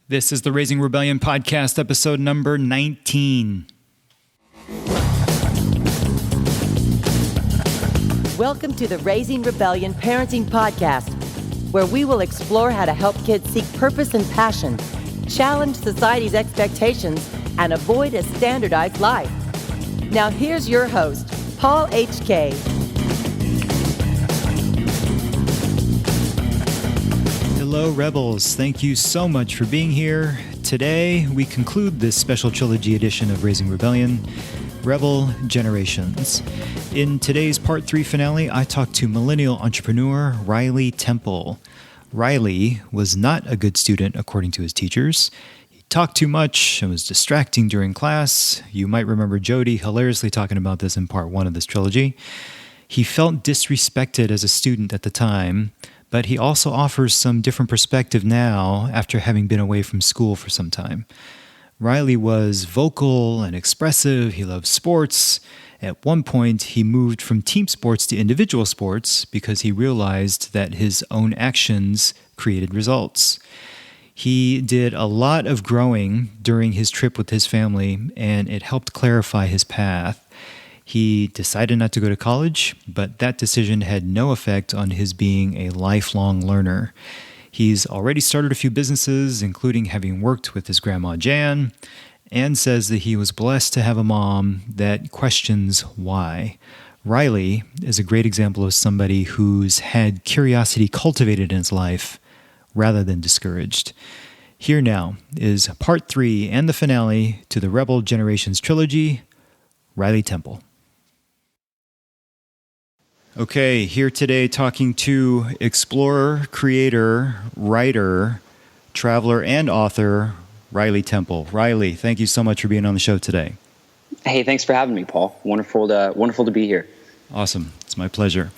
This is the Raising Rebellion podcast, episode number 19. Welcome to the Raising Rebellion Parenting Podcast, where we will explore how to help kids seek purpose and passion, challenge society's expectations, and avoid a standardized life. Now here's your host, Paul H.K. Hello, Rebels. Thank you so much for being here. Today, we conclude this special trilogy edition of Raising Rebellion, Rebel Generations. In today's Part 3 finale, I talked to millennial entrepreneur Riley Temple. Riley was not a good student, according to his teachers. He talked too much and was distracting during class. You might remember Jody hilariously talking about this in Part 1 of this trilogy. He felt disrespected as a student at the time, but he also offers some different perspective now after having been away from school for some time. Riley was vocal and expressive. He loved sports. At one point, he moved from team sports to individual sports because he realized that his own actions created results. He did a lot of growing during his trip with his family, and it helped clarify his path. He decided not to go to college, but that decision had no effect on his being a lifelong learner. He's already started a few businesses, including having worked with his grandma Jan, and says that he was blessed to have a mom that questions why. Riley is a great example of somebody who's had curiosity cultivated in his life rather than discouraged. Here now is Part 3 and the finale to the Rebel Generations Trilogy, Riley Temple. Okay, here today talking to explorer, creator, writer, traveler, and author, Riley Temple. Riley, thank you so much for being on the show today. Hey, thanks for having me, Paul. Wonderful to be here. Awesome. It's my pleasure.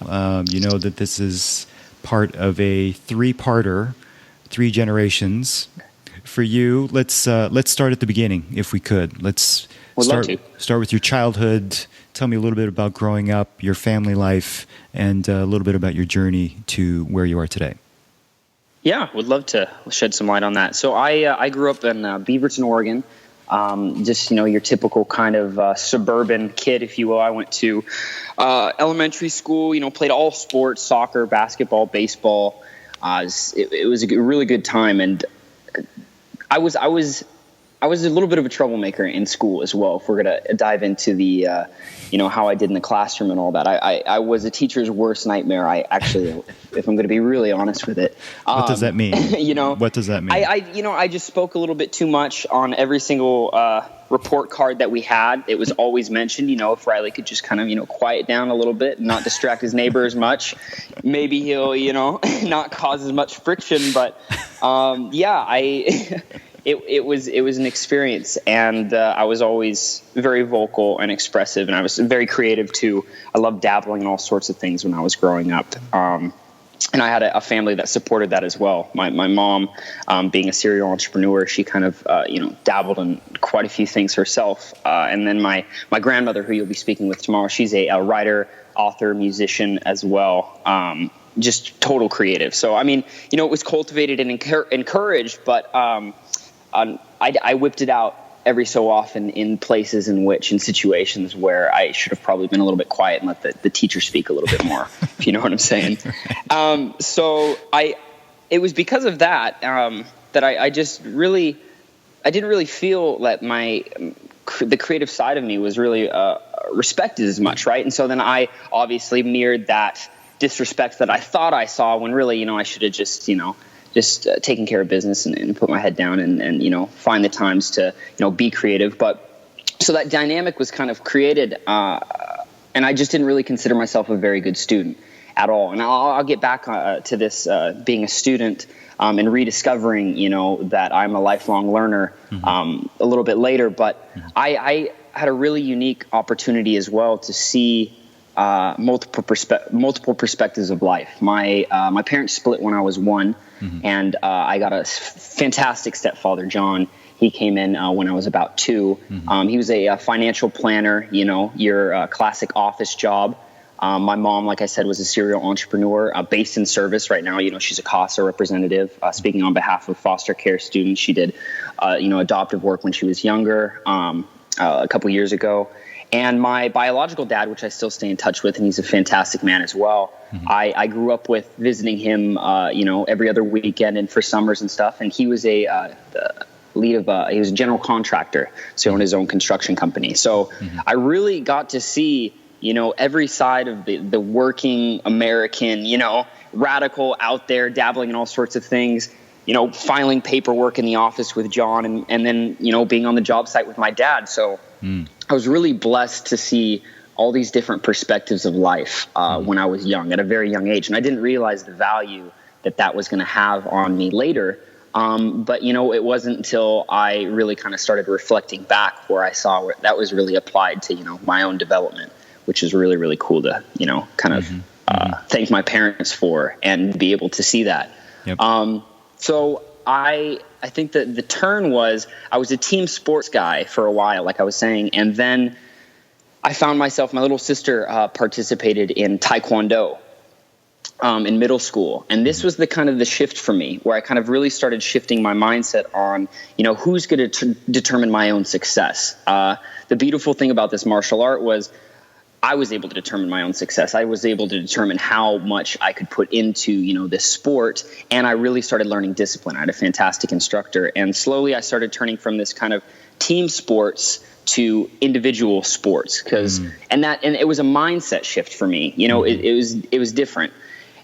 You know that this is part of a three-parter, 3 generations. For you, let's start at the beginning, if we could. Start with your childhood. Tell me a little bit about growing up, your family life, and a little bit about your journey to where you are today. Yeah, would love to shed some light on that. So I grew up in Beaverton, Oregon. Just, your typical kind of suburban kid, if you will. I went to elementary school, played all sports, soccer, basketball, baseball. It was a really good time. And I was a little bit of a troublemaker in school as well, if we're going to dive into the, how I did in the classroom and all that. I was a teacher's worst nightmare. I actually, if I'm going to be really honest with it. What does that mean? What does that mean? I just spoke a little bit too much on every single report card that we had. It was always mentioned, if Riley could just kind of, quiet down a little bit and not distract his neighbor as much, maybe he'll, not cause as much friction. But It was an experience, and I was always very vocal and expressive, and I was very creative too. I loved dabbling in all sorts of things when I was growing up, and I had a family that supported that as well. My mom, being a serial entrepreneur, she kind of dabbled in quite a few things herself, and then my grandmother, who you'll be speaking with tomorrow, she's a writer, author, musician as well. Just total creative. So it was cultivated and encouraged, but I whipped it out every so often in situations where I should have probably been a little bit quiet and let the teacher speak a little bit more, if you know what I'm saying. So it was because of that, that I didn't really feel that the creative side of me was really, respected as much. Right. And so then I obviously mirrored that disrespect that I thought I saw when really, I should have just taking care of business and put my head down and find the times to, be creative. But so that dynamic was kind of created, and I just didn't really consider myself a very good student at all. And I'll get back to this being a student and rediscovering, that I'm a lifelong learner a little bit later. But I had a really unique opportunity as well to see multiple perspectives of life. My parents split when I was 1. And I got a fantastic stepfather, John. He came in when I was about 2. He was a financial planner, your classic office job. My mom, like I said, was a serial entrepreneur based in service right now. She's a CASA representative, speaking on behalf of foster care students. She did, adoptive work when she was younger, a couple years ago. And my biological dad, which I still stay in touch with, and he's a fantastic man as well. Mm-hmm. I grew up with visiting him, every other weekend and for summers and stuff. And he was he was a general contractor, so he owned his own construction company. So I really got to see, every side of the working American, radical out there, dabbling in all sorts of things, filing paperwork in the office with John and then, being on the job site with my dad. So I was really blessed to see all these different perspectives of life when I was young, at a very young age. And I didn't realize the value that was going to have on me later. But, it wasn't until I really kind of started reflecting back where I saw where that was really applied to, my own development, which is really, really cool to, kind of thank my parents for and be able to see that. Yep. So I think that the turn was I was a team sports guy for a while, like I was saying. And then I found myself, my little sister participated in Taekwondo in middle school. And this was the kind of the shift for me where I kind of really started shifting my mindset on, who's going to determine my own success. The beautiful thing about this martial art was I was able to determine my own success. I was able to determine how much I could put into, this sport. And I really started learning discipline. I had a fantastic instructor. And slowly I started turning from this kind of team sports to individual sports and it was a mindset shift for me. It was different.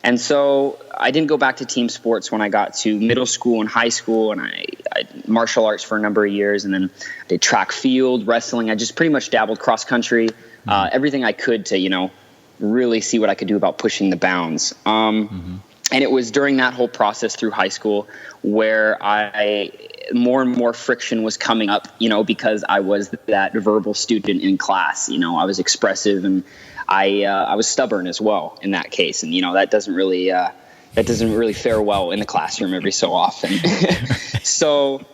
And so I didn't go back to team sports when I got to middle school and high school, and I martial arts for a number of years, and then I did track field, wrestling. I just pretty much dabbled cross country, everything I could to, really see what I could do about pushing the bounds. And it was during that whole process through high school where more and more friction was coming up, because I was that verbal student in class. I was expressive and I was stubborn as well in that case. And, that doesn't really fare well in the classroom every so often. So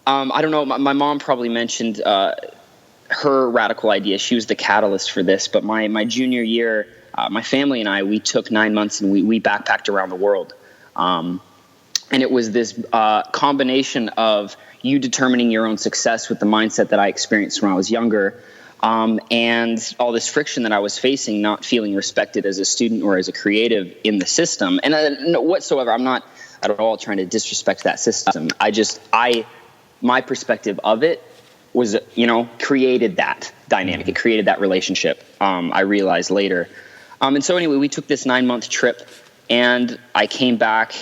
I don't know. My mom probably mentioned her radical idea. She was the catalyst for this. But my junior year, my family and I, we took 9 months and we backpacked around the world. And it was this combination of you determining your own success with the mindset that I experienced when I was younger, and all this friction that I was facing, not feeling respected as a student or as a creative in the system. And whatsoever, I'm not at all trying to disrespect that system. My perspective of it was, created that dynamic. It created that relationship. I realized later. And so anyway, we took this 9-month trip and I came back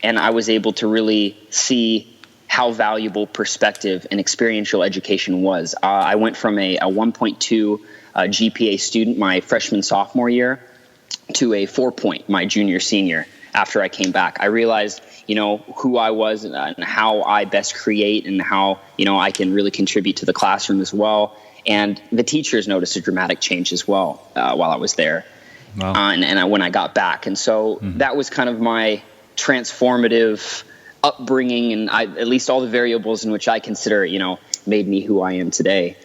and I was able to really see how valuable perspective and experiential education was. I went from a 1.2 GPA student my freshman, sophomore year to a 4 my junior, senior after I came back. I realized, who I was and how I best create and how, I can really contribute to the classroom as well. And the teachers noticed a dramatic change as well while I was there. Wow. And when I got back. And so that was kind of my transformative upbringing, and at least all the variables in which I consider, made me who I am today.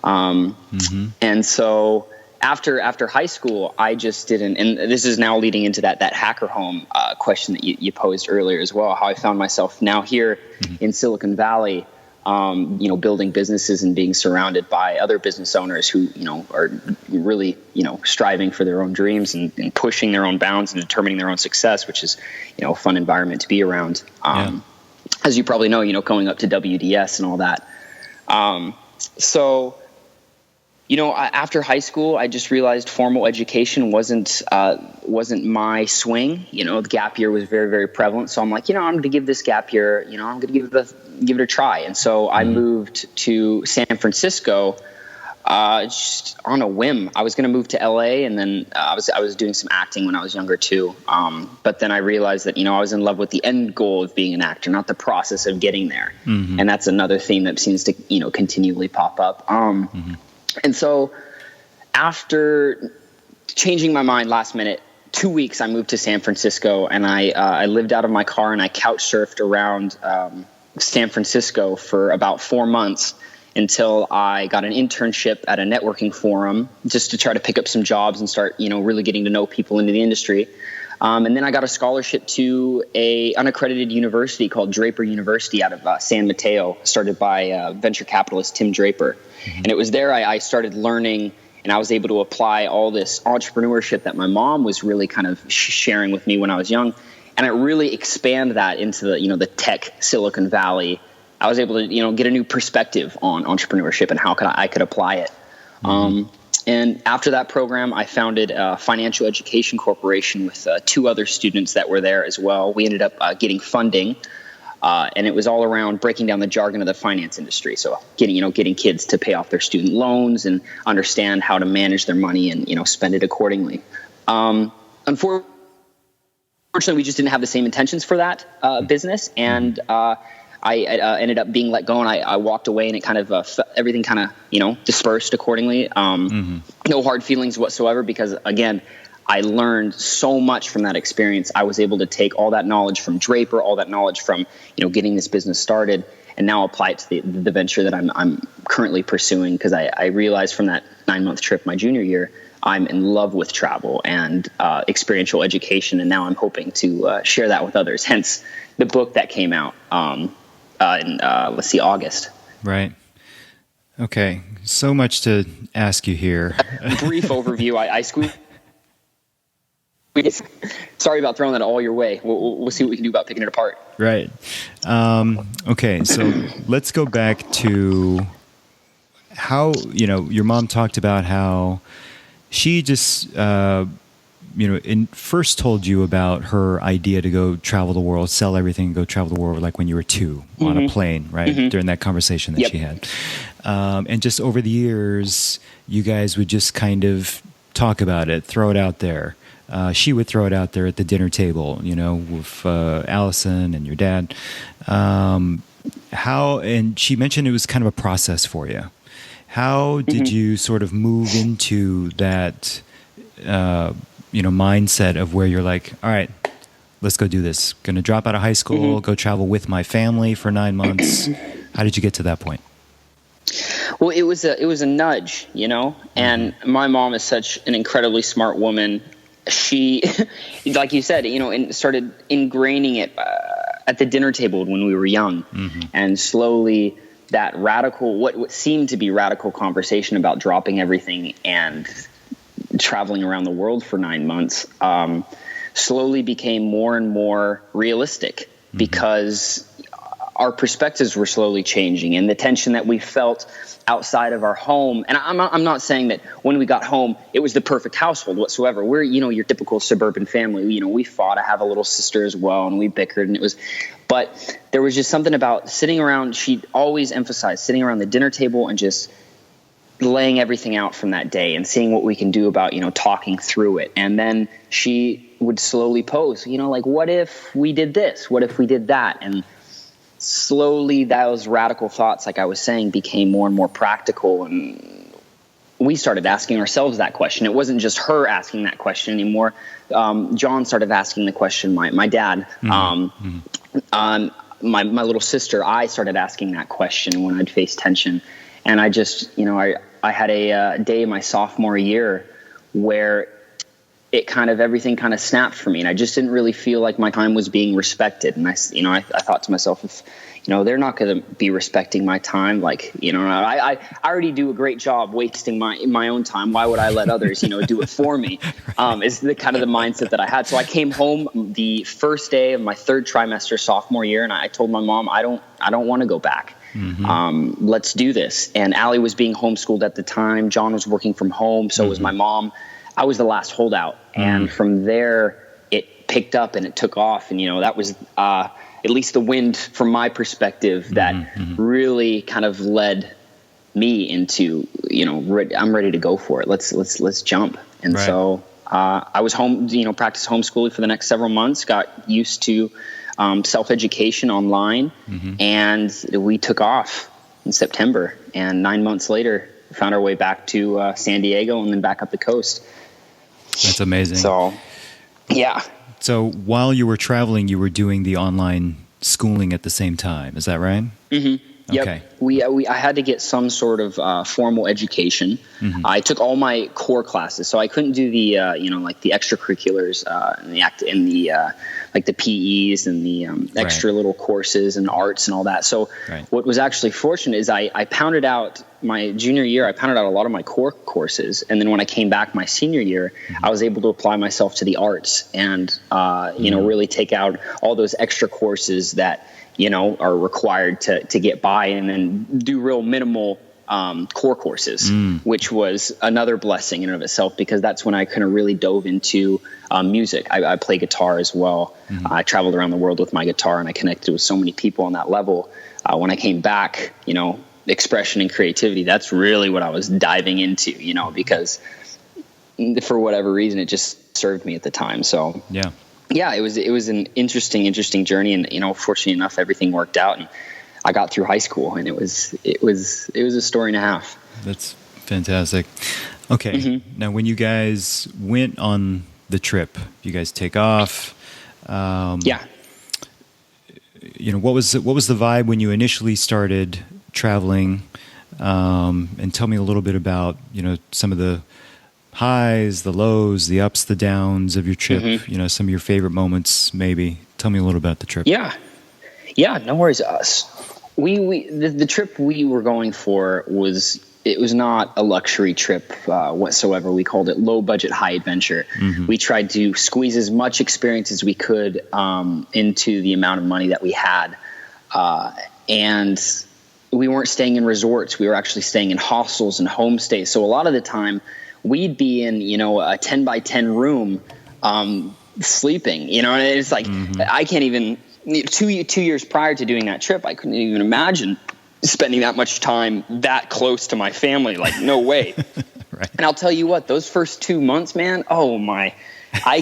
And so after high school, I just didn't, and this is now leading into that hacker home question that you posed earlier as well, how I found myself now here in Silicon Valley, building businesses and being surrounded by other business owners who, are really, striving for their own dreams and pushing their own bounds and determining their own success, which is, a fun environment to be around. As you probably know, going up to WDS and all that. So, after high school, I just realized formal education wasn't my swing. The gap year was very, very prevalent. So I'm like, I'm going to give this gap year, I'm going to give it a try. And so I moved to San Francisco just on a whim. I was going to move to LA, and then I was doing some acting when I was younger too. But then I realized that, I was in love with the end goal of being an actor, not the process of getting there. And that's another theme that seems to, continually pop up. And so after changing my mind last minute, 2 weeks, I moved to San Francisco, and I lived out of my car and I couch surfed around San Francisco for about 4 months. until I got an internship at a networking forum just to try to pick up some jobs and start, really getting to know people into the industry. And then I got a scholarship to a unaccredited university called Draper University out of San Mateo, started by venture capitalist Tim Draper. Mm-hmm. And it was there I started learning, and I was able to apply all this entrepreneurship that my mom was really kind of sharing with me when I was young. And I really expand that into the tech Silicon Valley. I was able to, get a new perspective on entrepreneurship and how I could apply it. Mm-hmm. And after that program, I founded a financial education corporation with 2 other students that were there as well. We ended up getting funding, and it was all around breaking down the jargon of the finance industry. So getting kids to pay off their student loans and understand how to manage their money and, spend it accordingly. Unfortunately, we just didn't have the same intentions for that business, and I ended up being let go, and I walked away, and it kind of everything kind of dispersed accordingly. No hard feelings whatsoever, because again, I learned so much from that experience. I was able to take all that knowledge from Draper, all that knowledge from getting this business started, and now apply it to the venture that I'm currently pursuing, because I realized from that 9-month trip my junior year, I'm in love with travel and experiential education, and now I'm hoping to share that with others. Hence the book that came out in August. Right. Okay. So much to ask you here. Brief overview. I squeezed. Sorry about throwing that all your way. We'll see what we can do about picking it apart. Right. Okay. So let's go back to how, your mom talked about how she just, first told you about her idea to go travel the world, sell everything, and go travel the world, like when you were 2 on a plane, right? Mm-hmm. During that conversation that she had. And just over the years, you guys would just kind of talk about it, throw it out there. She would throw it out there at the dinner table, with Allison and your dad. And she mentioned it was kind of a process for you. How did you sort of move into that, mindset of where you're like, all right, let's go do this. Going to drop out of high school, go travel with my family for 9 months. How did you get to that point? Well, it was a nudge, and my mom is such an incredibly smart woman. She, like you said, started ingraining it at the dinner table when we were young, and slowly that what seemed to be radical conversation about dropping everything and traveling around the world for 9 months slowly became more and more realistic, because our perspectives were slowly changing, and the tension that we felt outside of our home. And I'm not saying that when we got home it was the perfect household whatsoever. We're your typical suburban family. We fought. I have a little sister as well, and we bickered, and but there was just something about sitting around. She always emphasized sitting around the dinner table and just laying everything out from that day and seeing what we can do about talking through it. And then she would slowly pose, like, what if we did this? What if we did that? And slowly those radical thoughts, like I was saying, became more and more practical, and we started asking ourselves that question. It wasn't just her asking that question anymore. John started asking the question. My dad, my little sister, I started asking that question when I'd face tension. And I just, I had a day my sophomore year where everything kind of snapped for me, and I just didn't really feel like my time was being respected. And I thought to myself, if they're not going to be respecting my time, I already do a great job wasting my own time. Why would I let others do it for me? Is the kind of the mindset that I had. So I came home the first day of my 3rd trimester sophomore year, and I told my mom, I don't want to go back. Let's do this. And Allie was being homeschooled at the time. John was working from home. So was my mom. I was the last holdout. And from there, it picked up and it took off. And, that was at least the wind from my perspective that really kind of led me into, I'm ready to go for it. Let's jump. And so I was home, practiced homeschooling for the next several months, got used to self-education online, and we took off in September. And 9 months later, found our way back to San Diego and then back up the coast. That's amazing. So, yeah. So while you were traveling, you were doing the online schooling at the same time. Is that right? Yep. Okay. I had to get some sort of formal education. Mm-hmm. I took all my core classes, so I couldn't do the like the extracurriculars and the like the PEs and the extra little courses and arts and all that. So what was actually fortunate is I pounded out my junior year. I pounded out a lot of my core courses, and then when I came back my senior year, I was able to apply myself to the arts and really take out all those extra courses that are required to get by, and then do real minimal core courses, which was another blessing in and of itself, because that's when I kind of really dove into music. I play guitar as well. Mm-hmm. I traveled around the world with my guitar, and I connected with so many people on that level. When I came back, expression and creativity, that's really what I was diving into, because for whatever reason, it just served me at the time. So yeah, it was an interesting journey, and fortunately enough, everything worked out, and I got through high school, and it was a story and a half. That's fantastic. Okay, Now when you guys went on the trip, you guys take off. What was the vibe when you initially started traveling? And tell me a little bit about some of the highs, the lows, the ups, the downs of your trip, some of your favorite moments, maybe. Tell me a little about the trip. Yeah, no worries. The trip we were going for was not a luxury trip whatsoever. We called it low budget, high adventure. Mm-hmm. We tried to squeeze as much experience as we could into the amount of money that we had. And we weren't staying in resorts. We were actually staying in hostels and homestays. So a lot of the time, we'd be in, a 10 by 10 room, sleeping, and it's like, I can't even, 2 years prior to doing that trip, I couldn't even imagine spending that much time that close to my family. Like, no way. Right. And I'll tell you what, those first 2 months, man, oh my, I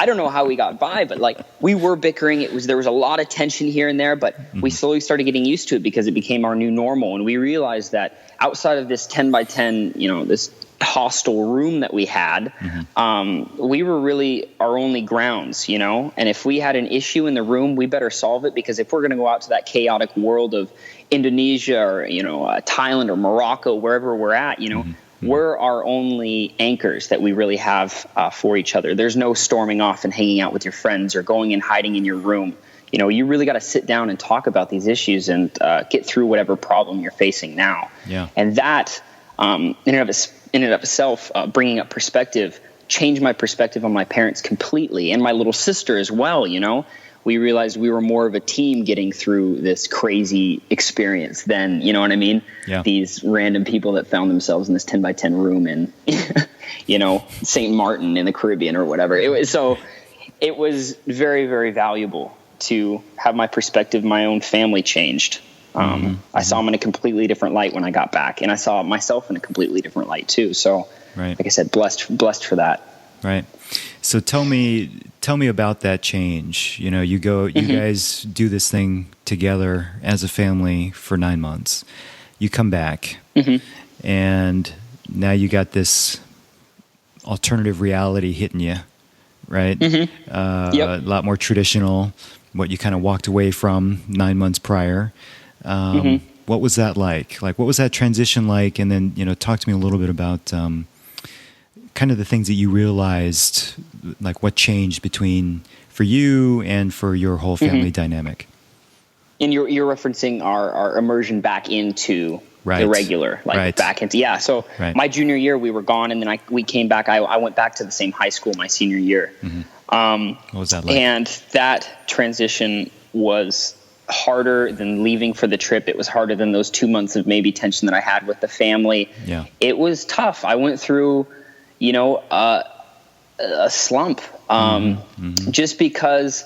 don't know how we got by, but like, we were bickering. There was a lot of tension here and there, but we slowly started getting used to it because it became our new normal. And we realized that outside of this 10 by 10, this hostel room that we had, we were really our only grounds, and if we had an issue in the room, we better solve it, because if we're going to go out to that chaotic world of Indonesia or Thailand or Morocco, wherever we're at, we're our only anchors that we really have for each other. There's no storming off and hanging out with your friends or going and hiding in your room. You really got to sit down and talk about these issues and get through whatever problem you're facing now. Yeah. And that in and of itself, bringing up perspective, changed my perspective on my parents completely, and my little sister as well. We realized we were more of a team getting through this crazy experience than, these random people that found themselves in this 10 by 10 room in, St. Martin in the Caribbean or whatever. It was very, very valuable to have my perspective, my own family changed. I saw them in a completely different light when I got back, and I saw myself in a completely different light too. So, like I said, blessed for that. Right. So tell me about that change. You guys do this thing together as a family for 9 months. You come back, and now you got this alternative reality hitting you, right? A lot more traditional, what you kind of walked away from 9 months prior. What was that like? Like, what was that transition like? And then, talk to me a little bit about kind of the things that you realized, like what changed for you and for your whole family dynamic. And you're referencing our immersion back into the regular, back into, So my junior year, we were gone, and then we came back. I went back to the same high school my senior year. What was that like? And that transition was harder than leaving for the trip. It was harder than those 2 months of maybe tension that I had with the family. Yeah. It was tough. I went through, a slump, just because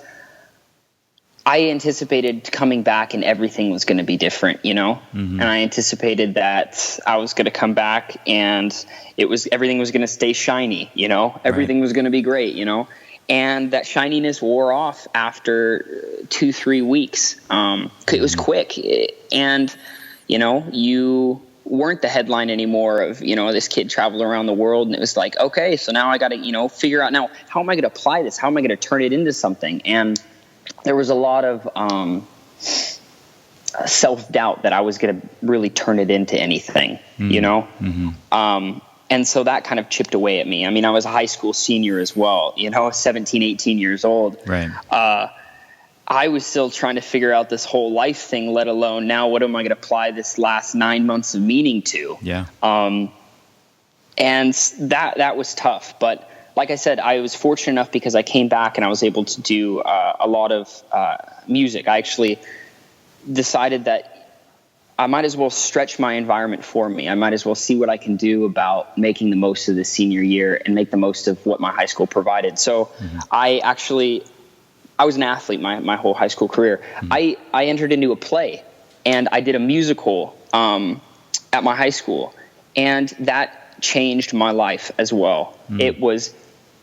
I anticipated coming back and everything was going to be different, and I anticipated that I was going to come back and everything was going to stay shiny, everything was going to be great, and that shininess wore off after 2-3 weeks. It was quick, and you weren't the headline anymore of this kid traveled around the world, and it was like, okay, so now I got to figure out, now how am I going to apply this, how am I going to turn it into something? And there was a lot of self-doubt that I was going to really turn it into anything, you know? And so that kind of chipped away at me. I mean, I was a high school senior as well, 17, 18 years old. Right. I was still trying to figure out this whole life thing, let alone now what am I going to apply this last 9 months of meaning to? Yeah. And that was tough. But like I said, I was fortunate enough because I came back and I was able to do a lot of music. I actually decided that I might as well stretch my environment for me. I might as well see what I can do about making the most of the senior year and make the most of what my high school provided. So I was an athlete my whole high school career. I entered into a play and I did a musical at my high school, and that changed my life as well. It was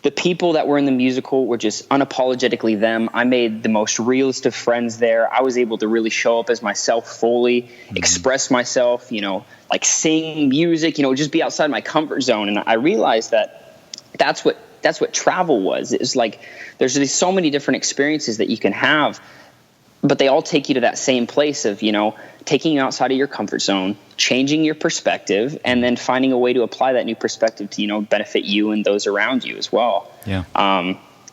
the people that were in the musical were just unapologetically them. I made the most realist of friends there. I was able to really show up as myself fully, express myself, like sing music, just be outside my comfort zone. And I realized that that's what travel was. It was like there's so many different experiences that you can have, but they all take you to that same place of, taking you outside of your comfort zone, changing your perspective, and then finding a way to apply that new perspective to, benefit you and those around you as well. Yeah.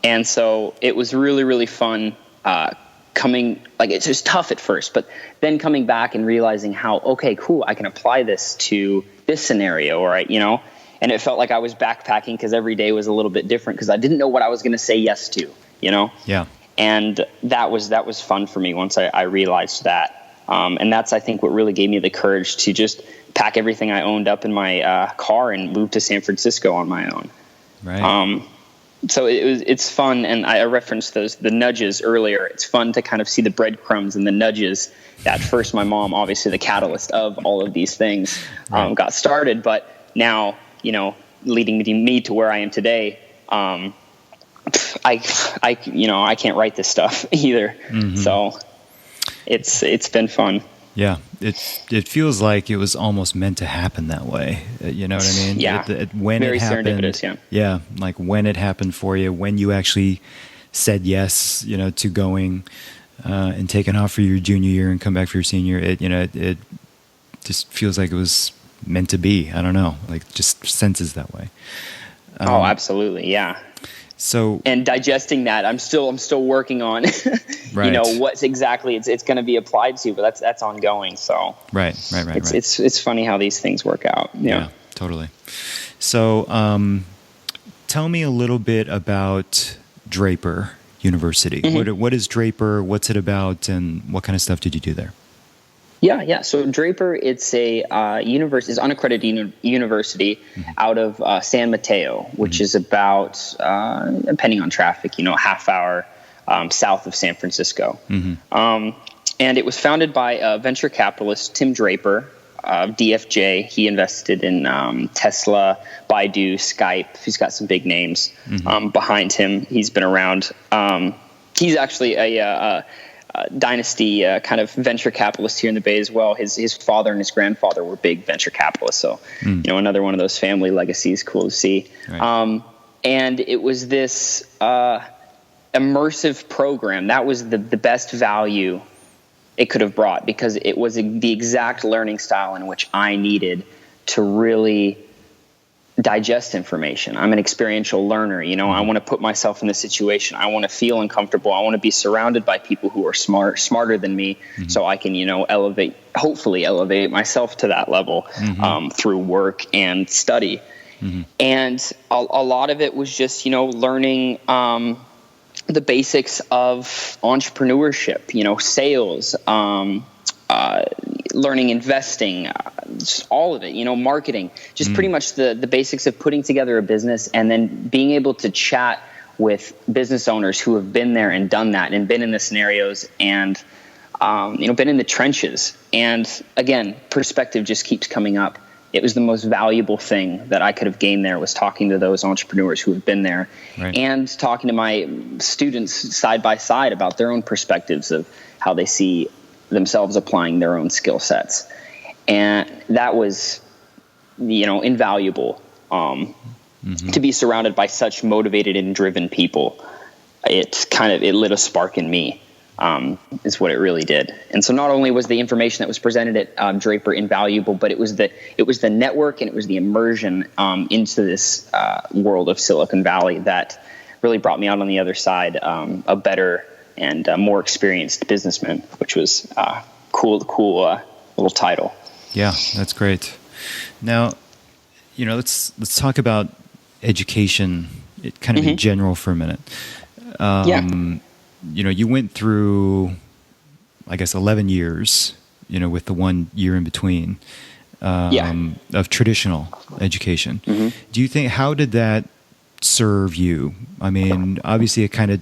And so it was really, really fun it's just tough at first, but then coming back and realizing how, okay, cool, I can apply this to this scenario, or, and it felt like I was backpacking because every day was a little bit different because I didn't know what I was going to say yes to, Yeah. And that was fun for me once I realized that. And that's, I think, what really gave me the courage to just pack everything I owned up in my car and move to San Francisco on my own. Right. So it's fun, and I referenced the nudges earlier. It's fun to kind of see the breadcrumbs and the nudges. At first, my mom, obviously the catalyst of all of these things, got started, but now, leading me to where I am today, I can't write this stuff either. So it's been fun. Yeah, it feels like it was almost meant to happen that way. You know what I mean? Yeah. When Very it happened, serendipitous, yeah, like when it happened for you, when you actually said yes, to going and taking off for your junior year and come back for your senior. It just feels like it was meant to be. I don't know, like just senses that way. Absolutely, yeah. So, and digesting that, I'm still working on, right. What's exactly it's going to be applied to, but that's ongoing. So right. It's funny how these things work out. Yeah, totally. So, tell me a little bit about Draper University. What is Draper? What's it about? And what kind of stuff did you do there? Yeah. So Draper, it's a it's unaccredited university out of San Mateo, which is about, depending on traffic, half hour south of San Francisco. And it was founded by venture capitalist Tim Draper of DFJ. He invested in Tesla, Baidu, Skype. He's got some big names behind him. He's been around. He's actually a dynasty kind of venture capitalist here in the Bay as well. His father and his grandfather were big venture capitalists. So, another one of those family legacies, cool to see. Right. And it was this immersive program. That was the best value it could have brought, because it was the exact learning style in which I needed to really digest information. I'm an experiential learner. I want to put myself in the situation. I want to feel uncomfortable. I want to be surrounded by people who are smarter than me, so I can, hopefully elevate myself to that level through work and study. And a lot of it was just, learning the basics of entrepreneurship, sales, learning investing, just all of it, marketing, just pretty much the basics of putting together a business, and then being able to chat with business owners who have been there and done that and been in the scenarios and, been in the trenches. And again, perspective just keeps coming up. It was the most valuable thing that I could have gained there, was talking to those entrepreneurs who have been there, and talking to my students side by side about their own perspectives of how they see themselves applying their own skill sets. And that was, invaluable, to be surrounded by such motivated and driven people. It lit a spark in me. is what it really did. And so not only was the information that was presented at Draper invaluable, but it was the network and it was the immersion into this world of Silicon Valley that really brought me out on the other side, a better and more experienced businessman, which was cool little title. Yeah, that's great. Now, let's talk about education, kind of in general for a minute. You went through, I guess, 11 years, with the 1 year in between of traditional education. Do you think, how did that serve you? I mean, obviously it kind of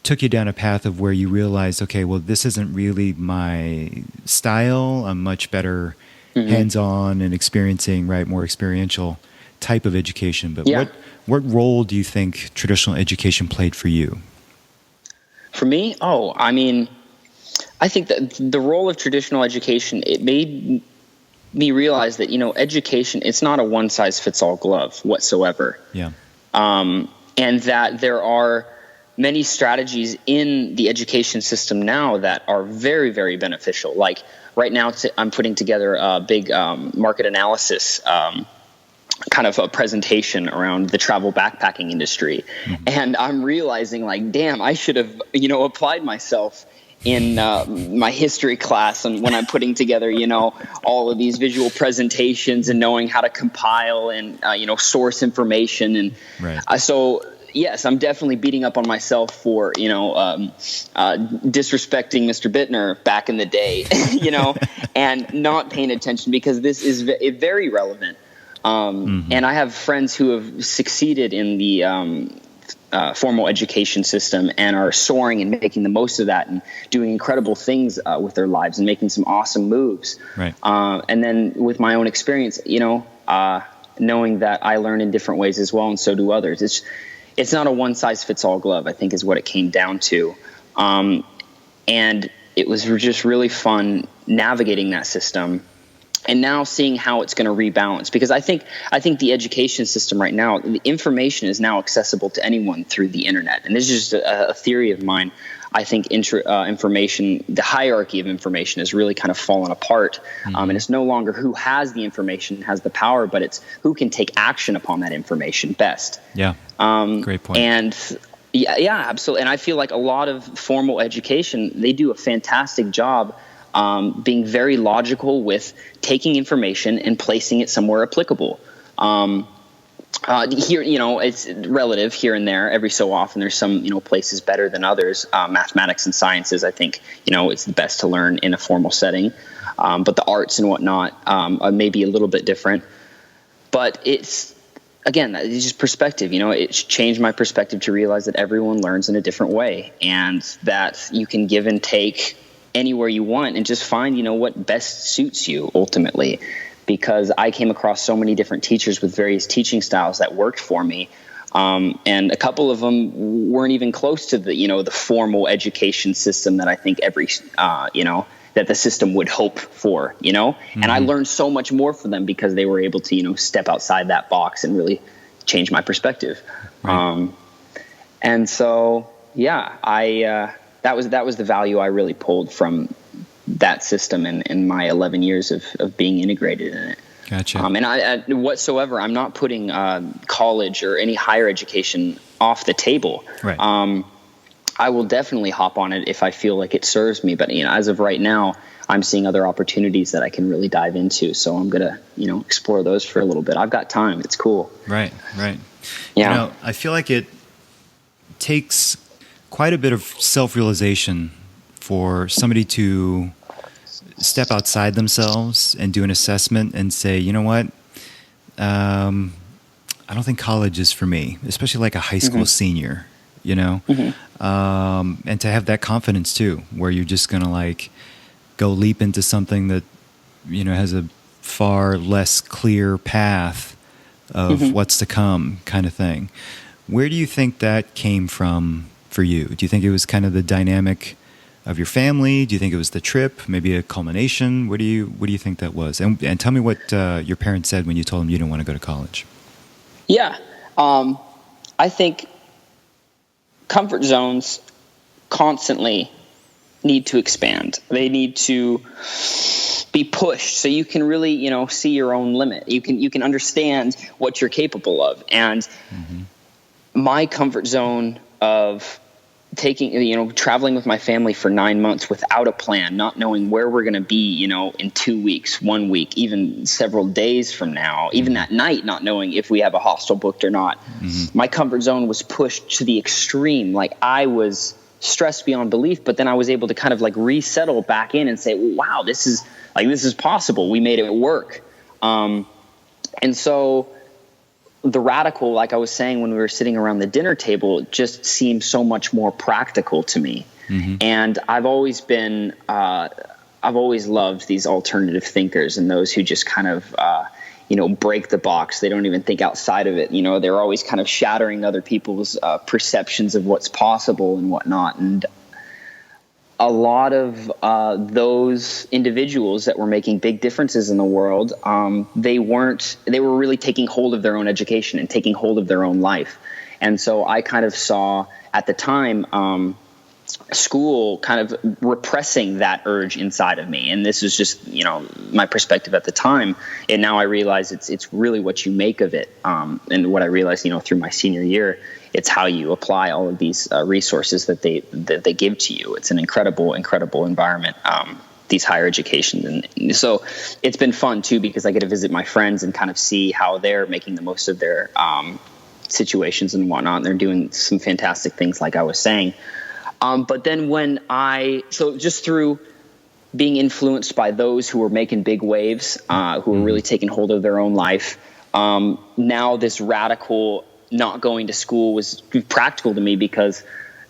took you down a path of where you realized, okay, well, this isn't really my style. I'm much better hands-on and experiencing, more experiential type of education. But what role do you think traditional education played for you? For me? I think that the role of traditional education, it made me realize that, education, it's not a one-size-fits-all glove whatsoever. Yeah. And that there are many strategies in the education system now that are very, very beneficial. Like right now, I'm putting together a big market analysis kind of a presentation around the travel backpacking industry. And I'm realizing, damn, I should have, applied myself in my history class and when I'm putting together, all of these visual presentations and knowing how to compile and, source information. And so, yes, I'm definitely beating up on myself for, disrespecting Mr. Bittner back in the day, and not paying attention because this is very relevant. And I have friends who have succeeded in the formal education system and are soaring and making the most of that and doing incredible things with their lives and making some awesome moves. Right. And then with my own experience, knowing that I learn in different ways as well, and so do others. It's not a one-size-fits-all glove, I think, is what it came down to. And it was just really fun navigating that system. And now seeing how it's going to rebalance, because I think the education system right now, the information is now accessible to anyone through the internet. And this is just a theory of mine. I think information, the hierarchy of information has really kind of fallen apart. And it's no longer who has the information, has the power, but it's who can take action upon that information best. Yeah. Great point. And yeah, absolutely. And I feel like a lot of formal education, they do a fantastic job being very logical with taking information and placing it somewhere applicable. Here, it's relative here and there. Every so often, there's some, places better than others. Mathematics and sciences, I think, it's the best to learn in a formal setting. But the arts and whatnot are maybe a little bit different. But it's just perspective. It's changed my perspective to realize that everyone learns in a different way, and that you can give and take anywhere you want and just find, what best suits you ultimately. Because I came across so many different teachers with various teaching styles that worked for me. And a couple of them weren't even close to the, the formal education system that I think that the system would hope for, and I learned so much more from them because they were able to, step outside that box and really change my perspective. Right. And so, that was the value I really pulled from that system in my 11 years of being integrated in it. Gotcha. And I'm not putting college or any higher education off the table. Right. I will definitely hop on it if I feel like it serves me. But, as of right now, I'm seeing other opportunities that I can really dive into. So I'm going to, explore those for a little bit. I've got time. It's cool. Right. Yeah. I feel like it takes quite a bit of self-realization for somebody to step outside themselves and do an assessment and say, you know what, I don't think college is for me, especially like a high school senior, and to have that confidence too, where you're just going to go leap into something that, has a far less clear path of what's to come kind of thing. Where do you think that came from for you? Do you think it was kind of the dynamic of your family? Do you think it was the trip, maybe a culmination? What do you think that was? And tell me what your parents said when you told them you didn't want to go to college. Yeah. I think comfort zones constantly need to expand. They need to be pushed so you can really, see your own limit. You can understand what you're capable of. And my comfort zone of traveling with my family for 9 months without a plan, not knowing where we're going to be, in 2 weeks, 1 week, even several days from now, even that night, not knowing if we have a hostel booked or not. My comfort zone was pushed to the extreme. Like, I was stressed beyond belief, but then I was able to kind of like resettle back in and say, wow, this is possible. We made it work. And so the radical, like I was saying, when we were sitting around the dinner table, just seemed so much more practical to me. And I've always loved these alternative thinkers and those who just kind of, break the box. They don't even think outside of it. They're always kind of shattering other people's perceptions of what's possible and whatnot. And a lot of those individuals that were making big differences in the world, they were really taking hold of their own education and taking hold of their own life. And so I kind of saw at the time, school kind of repressing that urge inside of me. And this is just, my perspective at the time. And now I realize it's really what you make of it. And what I realized, through my senior year, it's how you apply all of these resources that they give to you. It's an incredible environment, these higher education. And so it's been fun too, because I get to visit my friends and kind of see how they're making the most of their situations and whatnot. And they're doing some fantastic things, like I was saying. But then just through being influenced by those who were making big waves, who were really taking hold of their own life, now this radical not going to school was practical to me, because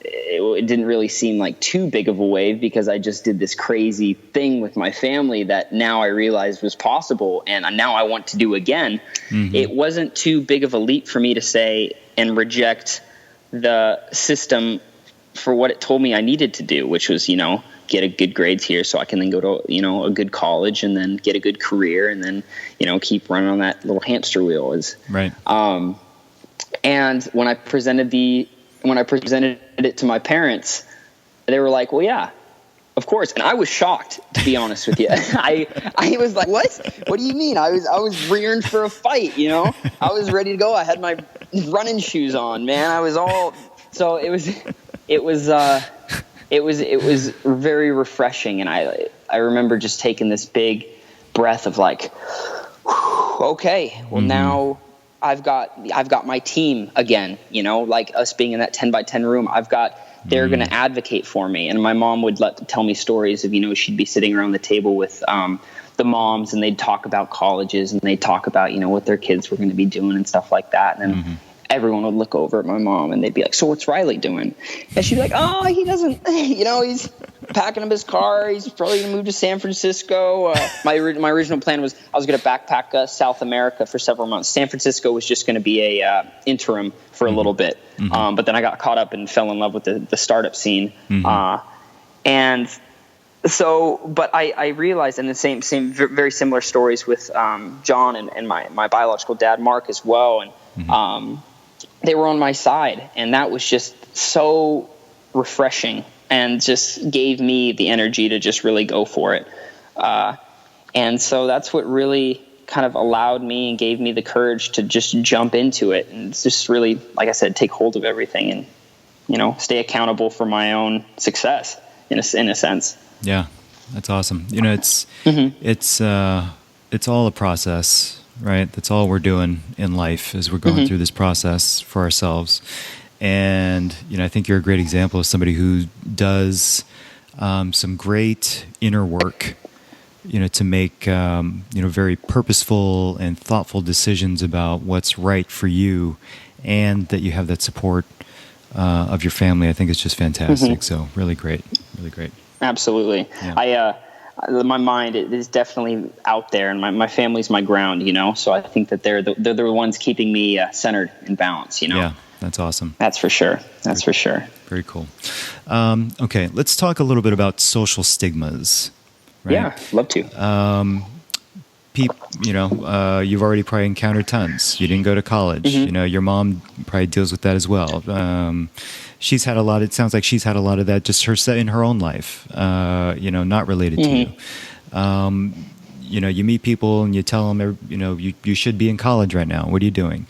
it didn't really seem like too big of a wave, because I just did this crazy thing with my family that now I realized was possible, and now I want to do again. It wasn't too big of a leap for me to say and reject the system for what it told me I needed to do, which was, get a good grades here so I can then go to, a good college and then get a good career and then, keep running on that little hamster wheel right. And when I presented it to my parents, they were like, well, yeah, of course. And I was shocked, to be honest with you. I was like, what do you mean? I was rearing for a fight, I was ready to go. I had my running shoes on, man. I was all, so it was very refreshing. And I remember just taking this big breath of like, okay, well now I've got my team again, like us being in that 10 by 10 room. They're going to advocate for me. And my mom would tell me stories of, she'd be sitting around the table with, the moms, and they'd talk about colleges and they'd talk about, what their kids were going to be doing and stuff like that. And then everyone would look over at my mom and they'd be like, so what's Riley doing? And she'd be like, oh, he doesn't, he's packing up his car. He's probably going to move to San Francisco. My original plan was I was going to backpack South America for several months. San Francisco was just going to be a interim for a little bit. But then I got caught up and fell in love with the startup scene. And so, but I realized, and the same very similar stories with John and my biological dad, Mark, as well. And they were on my side, and that was just so refreshing and just gave me the energy to just really go for it. And so that's what really kind of allowed me and gave me the courage to just jump into it and just really, like I said, take hold of everything and, stay accountable for my own success in a sense. Yeah, that's awesome. It's all a process, right? That's all we're doing in life as we're going through this process for ourselves. And, I think you're a great example of somebody who does some great inner work, to make, very purposeful and thoughtful decisions about what's right for you, and that you have that support of your family. I think it's just fantastic. So really great. Absolutely. Yeah. My mind is definitely out there, and my family's my ground, so I think that they're the ones keeping me centered and balanced, Yeah, that's awesome. That's for sure. Very cool. Okay, let's talk a little bit about social stigmas. Right? Yeah, love to. you've already probably encountered tons. You didn't go to college. Mm-hmm. Your mom probably deals with that as well. She's had a lot. It sounds like she's had a lot of that just in her own life. Not related Mm-hmm. to you. You meet people and you tell them, you should be in college right now. What are you doing?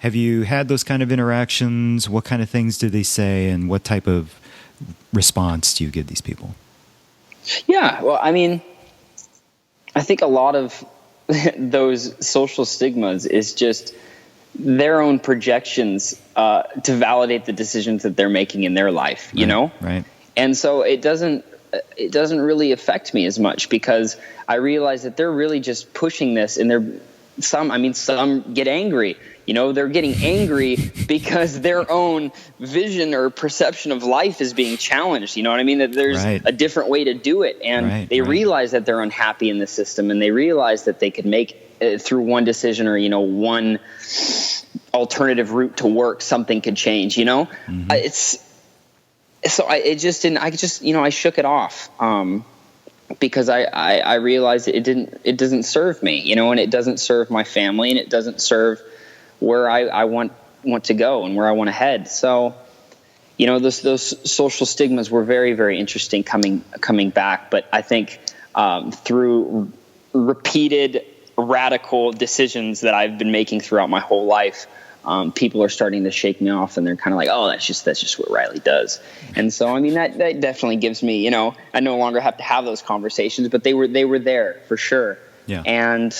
Have you had those kind of interactions? What kind of things do they say, and what type of response do you give these people? Yeah, well, I mean, I think a lot of those social stigmas is just their own projections to validate the decisions that they're making in their life, Right. And so it doesn't really affect me as much, because I realize that they're really just pushing this, and some get angry. They're getting angry because their own vision or perception of life is being challenged. You know what I mean? That there's a different way to do it. And they realize that they're unhappy in the system, and they realize that they could make through one decision or, one alternative route to work, something could change, Mm-hmm. I shook it off. Because I realized it doesn't serve me, and it doesn't serve my family, and it doesn't serve where I want to go and where I want to head. So, those social stigmas were very, very interesting coming back. But I think through repeated radical decisions that I've been making throughout my whole life, people are starting to shake me off, and they're kind of like, oh, that's just what Riley does. And so, I mean, that definitely gives me, I no longer have to have those conversations, but they were there for sure. Yeah. And,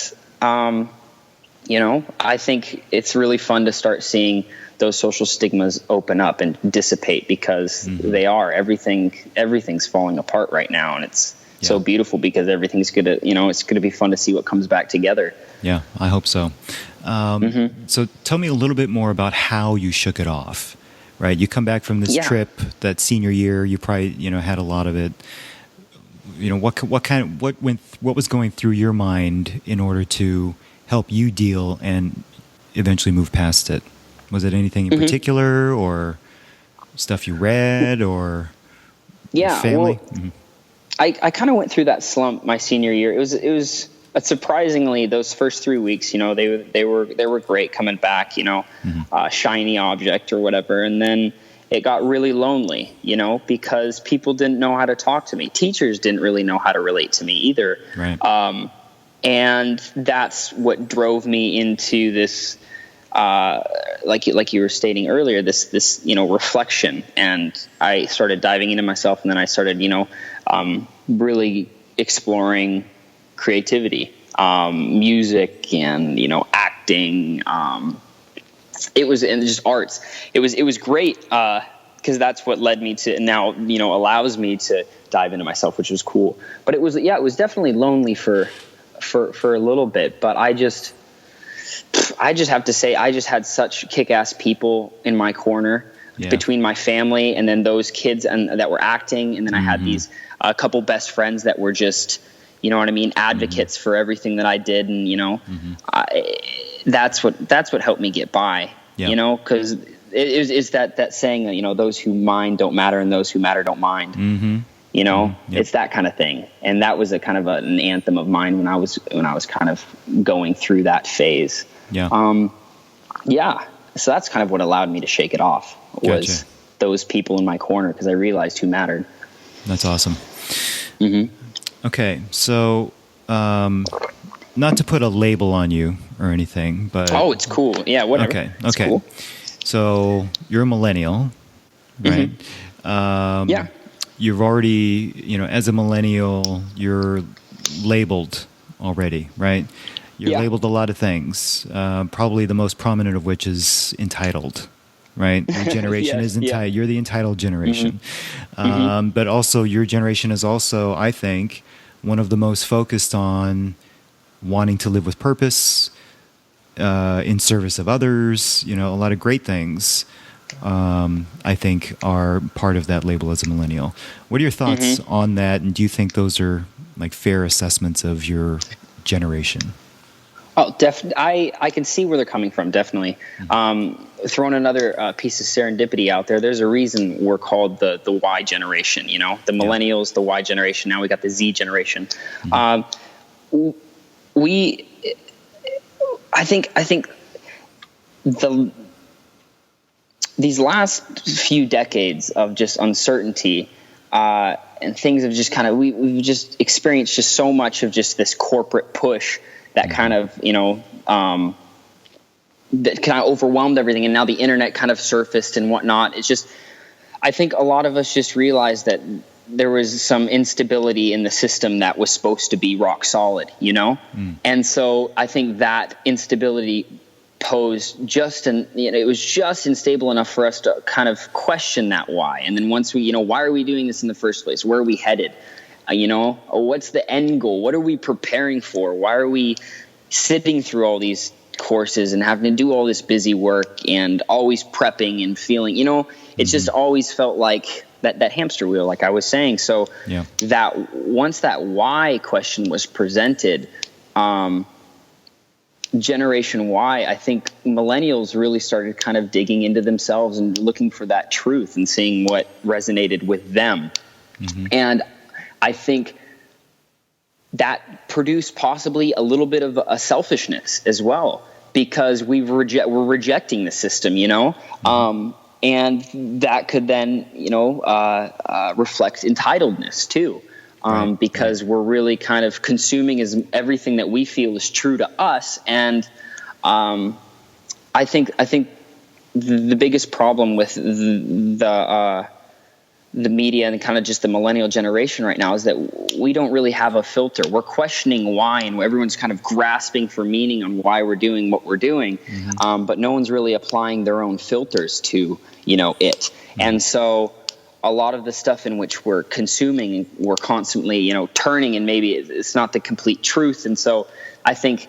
I think it's really fun to start seeing those social stigmas open up and dissipate, because mm-hmm. they are. Everything's falling apart right now, and it's so beautiful, because everything's it's gonna be fun to see what comes back together. Yeah, I hope so. So tell me a little bit more about how you shook it off, right? You come back from this trip, that senior year, you probably, had a lot of it. What was going through your mind in order to help you deal and eventually move past it? Was it anything in particular, or stuff you read, or family? Well, I kind of went through that slump my senior year. It was surprisingly, those first 3 weeks, they were great coming back, shiny object or whatever. And then it got really lonely, because people didn't know how to talk to me. Teachers didn't really know how to relate to me either. Right. And that's what drove me into this, like you were stating earlier, this reflection. And I started diving into myself, and then I started, really exploring creativity, music, and acting. It was, and just arts. It was great, because that's what led me to now, allows me to dive into myself, which was cool. But it was definitely lonely for a little bit. But I just have to say, I just had such kick-ass people in my corner, between my family and then those kids that were acting, and then I had these a couple best friends that were just, advocates for everything that I did, and that's what helped me get by. Because it's that saying, those who mind don't matter, and those who matter don't mind. It's that kind of thing. And that was a kind of an anthem of mine when I was kind of going through that phase. So that's kind of what allowed me to shake it off, was those people in my corner, because I realized who mattered. That's awesome. Okay, so not to put a label on you or anything, but it's cool. Yeah, whatever. Okay. It's cool. So you're a millennial, right? You've already, as a millennial, you're labeled already, right? You're labeled a lot of things. Probably the most prominent of which is entitled, right? Your generation is entitled. You're the entitled generation. But also your generation is also, I think, one of the most focused on wanting to live with purpose, in service of others. A lot of great things, I think, are part of that label as a millennial. What are your thoughts on that? And do you think those are like fair assessments of your generation? Oh, definitely. I can see where they're coming from. Definitely. Throwing another piece of serendipity out there. There's a reason we're called the Y generation. The millennials, the Y generation. Now we got the Z generation. I think these last few decades of just uncertainty and things have just kind of we've just experienced just so much of just this corporate push that kind of that kind of overwhelmed everything, and now the internet kind of surfaced and whatnot. It's just, I think a lot of us just realized that there was some instability in the system that was supposed to be rock solid, and so I think that instability posed it was just unstable enough for us to kind of question that why. And then once we, why are we doing this in the first place? Where are we headed? What's the end goal? What are we preparing for? Why are we sitting through all these courses and having to do all this busy work and always prepping and feeling, it's just always felt like that hamster wheel, like I was saying. So that once that why question was presented, Generation Y, I think millennials really started kind of digging into themselves and looking for that truth and seeing what resonated with them. And I think that produced possibly a little bit of a selfishness as well, because we're rejecting the system, and that could then, reflect entitledness too. Because we're really kind of consuming everything that we feel is true to us. And I think the biggest problem with the media and kind of just the millennial generation right now is that we don't really have a filter. We're questioning why, and everyone's kind of grasping for meaning on why we're doing what we're doing, but no one's really applying their own filters to it. And so a lot of the stuff in which we're consuming, we're constantly, turning, and maybe it's not the complete truth. And so I think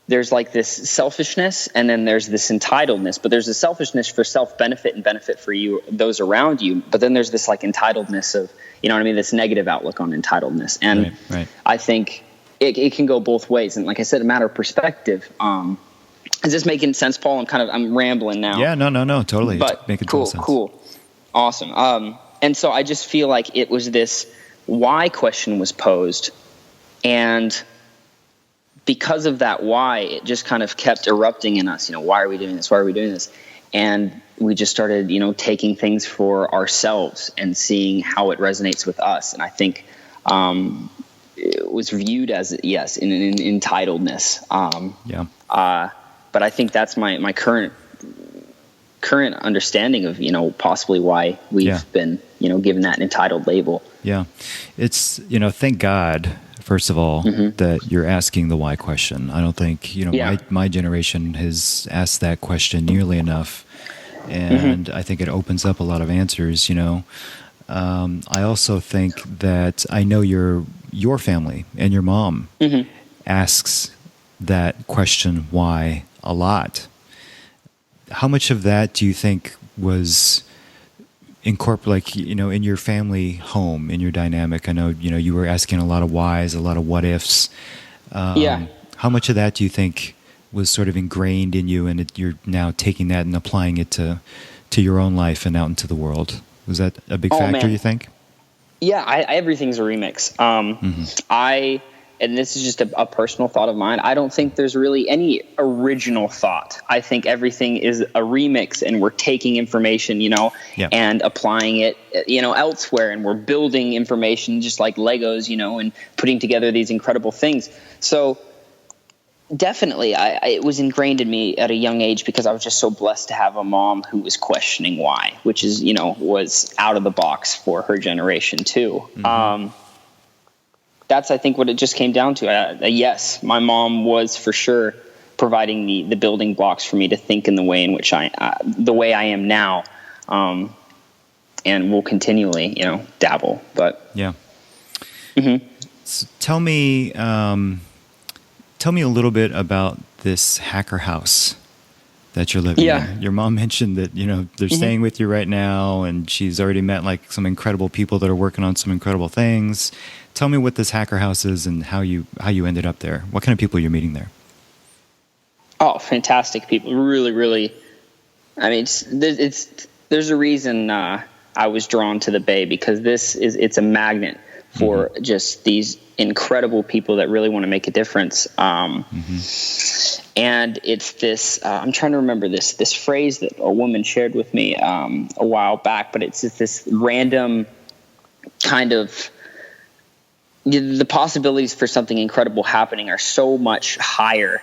there's like this selfishness, and then there's this entitledness, but there's a selfishness for self-benefit and benefit for you, those around you. But then there's this like entitledness of, this negative outlook on entitledness. And I think it can go both ways. And like I said, a matter of perspective. Is this making sense, Paul? I'm rambling now. Yeah, no, totally. But it's making total sense. Cool. Awesome. And so I just feel like it was this why question was posed, and because of that why, it just kind of kept erupting in us. Why are we doing this? Why are we doing this? And we just started, taking things for ourselves and seeing how it resonates with us. And I think it was viewed as, yes, in an entitledness. But I think that's my current understanding of, possibly why we've been, given that entitled label. Yeah. It's, thank God, first of all, that you're asking the why question. I don't think, my generation has asked that question nearly enough. And I think it opens up a lot of answers, I also think that I know your family and your mom asks that question why a lot. How much of that do you think was incorporated, in your family home, in your dynamic? I know, you were asking a lot of whys, a lot of what ifs. How much of that do you think was sort of ingrained in you, and you're now taking that and applying it to your own life and out into the world? Was that a big factor, man. you think? Yeah, everything's a remix. And this is just a personal thought of mine, I don't think there's really any original thought. I think everything is a remix, and we're taking information, and applying it, elsewhere, and we're building information just like Legos, and putting together these incredible things. So definitely it was ingrained in me at a young age, because I was just so blessed to have a mom who was questioning why, which is, was out of the box for her generation too. That's, I think, what it just came down to. Yes, my mom was for sure providing the building blocks for me to think in the way in which the way I am now, and will continually, dabble. But yeah. So tell me a little bit about this hacker house that you're living in. Your mom mentioned that, they're staying with you right now, and she's already met like some incredible people that are working on some incredible things. Tell me what this hacker house is and how you ended up there. What kind of people you're meeting there? Oh, fantastic people. Really, really. I mean, there's a reason I was drawn to the Bay, because it's a magnet for just these incredible people that really want to make a difference. And it's this, I'm trying to remember this phrase that a woman shared with me a while back, but it's just this random kind of, the possibilities for something incredible happening are so much higher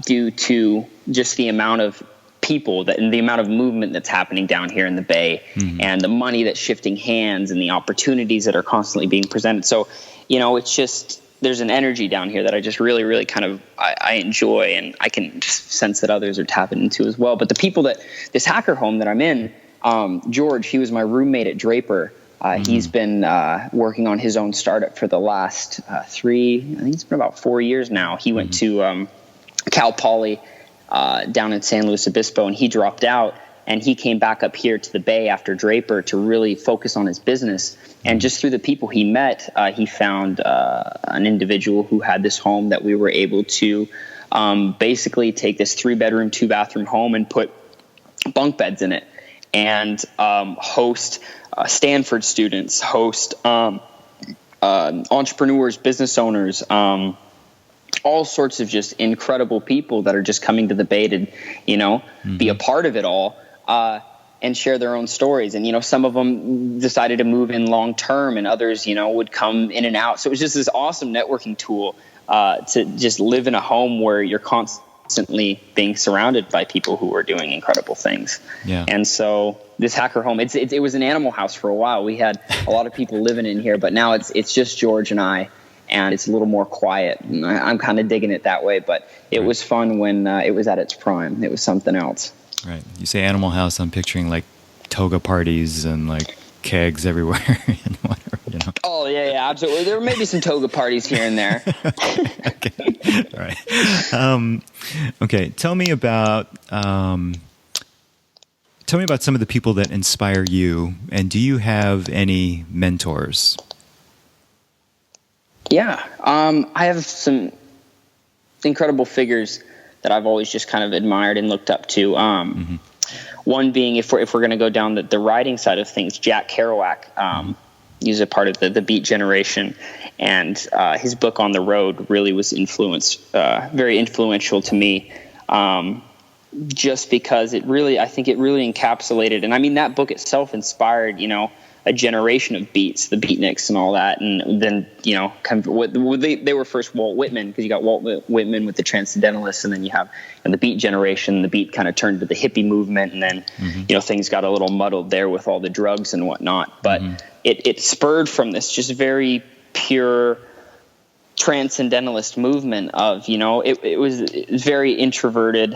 due to just the amount of people and the amount of movement that's happening down here in the Bay, and the money that's shifting hands and the opportunities that are constantly being presented. So, it's just, there's an energy down here that I just really, really kind of, I enjoy, and I can sense that others are tapping into as well. But the people this hacker home that I'm in, George, he was my roommate at Draper. He's been working on his own startup for the last I think it's been about 4 years now. He went to Cal Poly down in San Luis Obispo, and he dropped out, and he came back up here to the Bay after Draper to really focus on his business. And just through the people he met, he found an individual who had this home that we were able to basically take this 3-bedroom, 2-bathroom home and put bunk beds in it, and host Stanford students, host entrepreneurs, business owners, all sorts of just incredible people that are just coming to the Bay to, be a part of it all, and share their own stories. And, some of them decided to move in long term, and others, would come in and out. So it was just this awesome networking tool to just live in a home where you're constantly being surrounded by people who are doing incredible things. Yeah. And so this hacker home, it was an animal house for a while. We had a lot of people living in here, but now it's just George and I. And it's a little more quiet. And I'm kind of digging it that way, but it was fun when it was at its prime. It was something else. Right. You say animal house, I'm picturing like toga parties and like kegs everywhere and whatever, Oh, yeah, absolutely. There may be some toga parties here and there. Okay. All right. Okay. Tell me about some of the people that inspire you, and do you have any mentors? Yeah, I have some incredible figures that I've always just kind of admired and looked up to. One being, if we're going to go down the writing side of things, Jack Kerouac. He's a part of the Beat generation, and his book On the Road really was very influential to me. Just because I think it really encapsulated, and I mean that book itself inspired, a generation of beats, the beatniks and all that. And then, they were first Walt Whitman, because you got Walt Whitman with the Transcendentalists, and then you have the Beat generation. The Beat kind of turned to the hippie movement, and then, things got a little muddled there with all the drugs and whatnot. But it spurred from this just very pure transcendentalist movement of, it was very introverted,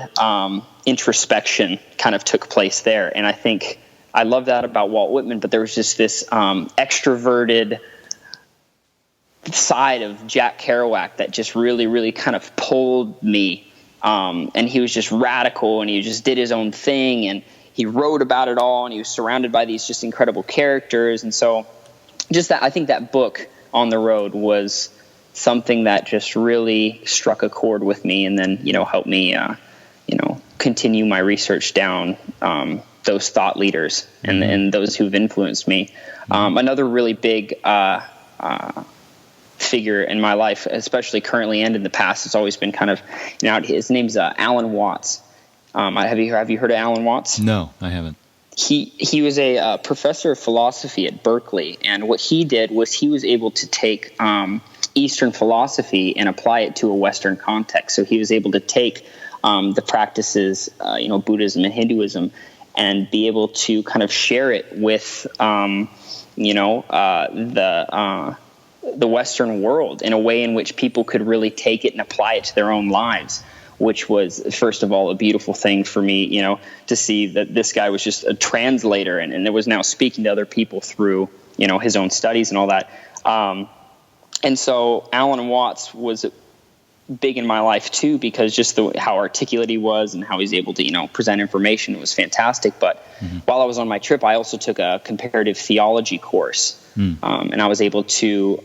introspection kind of took place there. And I think I love that about Walt Whitman, but there was just this extroverted side of Jack Kerouac that just really, really kind of pulled me. And he was just radical, and he just did his own thing, and he wrote about it all, and he was surrounded by these just incredible characters. And so just that, I think that book On the Road was something that just really struck a chord with me, and then, helped me, continue my research down those thought leaders and those who've influenced me. Another really big figure in my life, especially currently and in the past, has always been kind of, his name's Alan Watts. Have you heard of Alan Watts? No, I haven't. He was a professor of philosophy at Berkeley, and what he did was he was able to take Eastern philosophy and apply it to a Western context. So he was able to take the practices, Buddhism and Hinduism, and be able to kind of share it with, the Western world in a way in which people could really take it and apply it to their own lives, which was, first of all, a beautiful thing for me, to see that this guy was just a translator and it was now speaking to other people through, his own studies and all that. And so Alan Watts was big in my life too, because just how articulate he was and how he's able to, present information was fantastic. But while I was on my trip, I also took a comparative theology course. And I was able to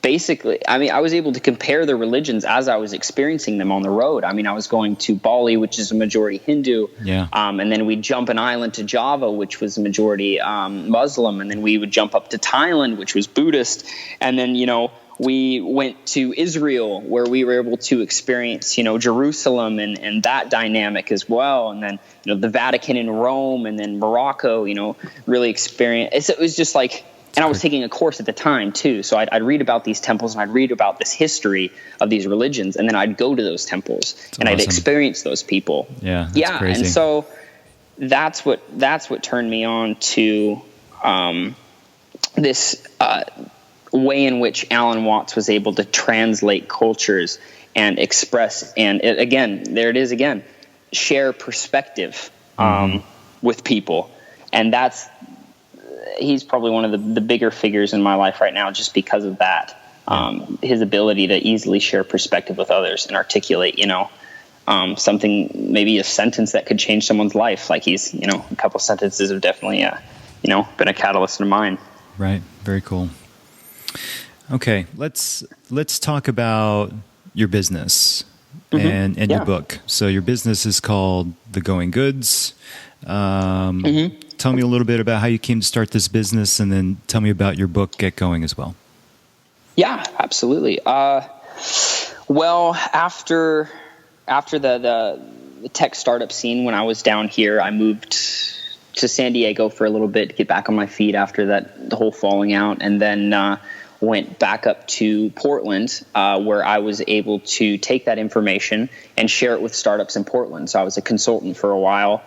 basically, I mean, I was able to compare the religions as I was experiencing them on the road. I mean, I was going to Bali, which is a majority Hindu. Yeah. And then we'd jump an island to Java, which was a majority Muslim. And then we would jump up to Thailand, which was Buddhist. And then, we went to Israel, where we were able to experience, Jerusalem and that dynamic as well. And then, the Vatican in Rome, and then Morocco, really experience. It was just like, and I was taking a course at the time too. So I'd read about these temples, and I'd read about this history of these religions. And then I'd go to those temples and I'd experience those people. Yeah. That's crazy. And so that's what turned me on to this way in which Alan Watts was able to translate cultures and express, and there it is again, share perspective with people. And he's probably one of the bigger figures in my life right now, just because of that. His ability to easily share perspective with others and articulate, something, maybe a sentence that could change someone's life. Like he's, a couple sentences have definitely, been a catalyst in mine. Right. Very cool. Okay, let's talk about your business and your book. So your business is called The Going Goods. Tell me a little bit about how you came to start this business, and then tell me about your book, Get Going, as well. Yeah, absolutely. Well, after the tech startup scene, when I was down here, I moved to San Diego for a little bit to get back on my feet after the whole falling out, and then went back up to Portland, where I was able to take that information and share it with startups in Portland. So I was a consultant for a while,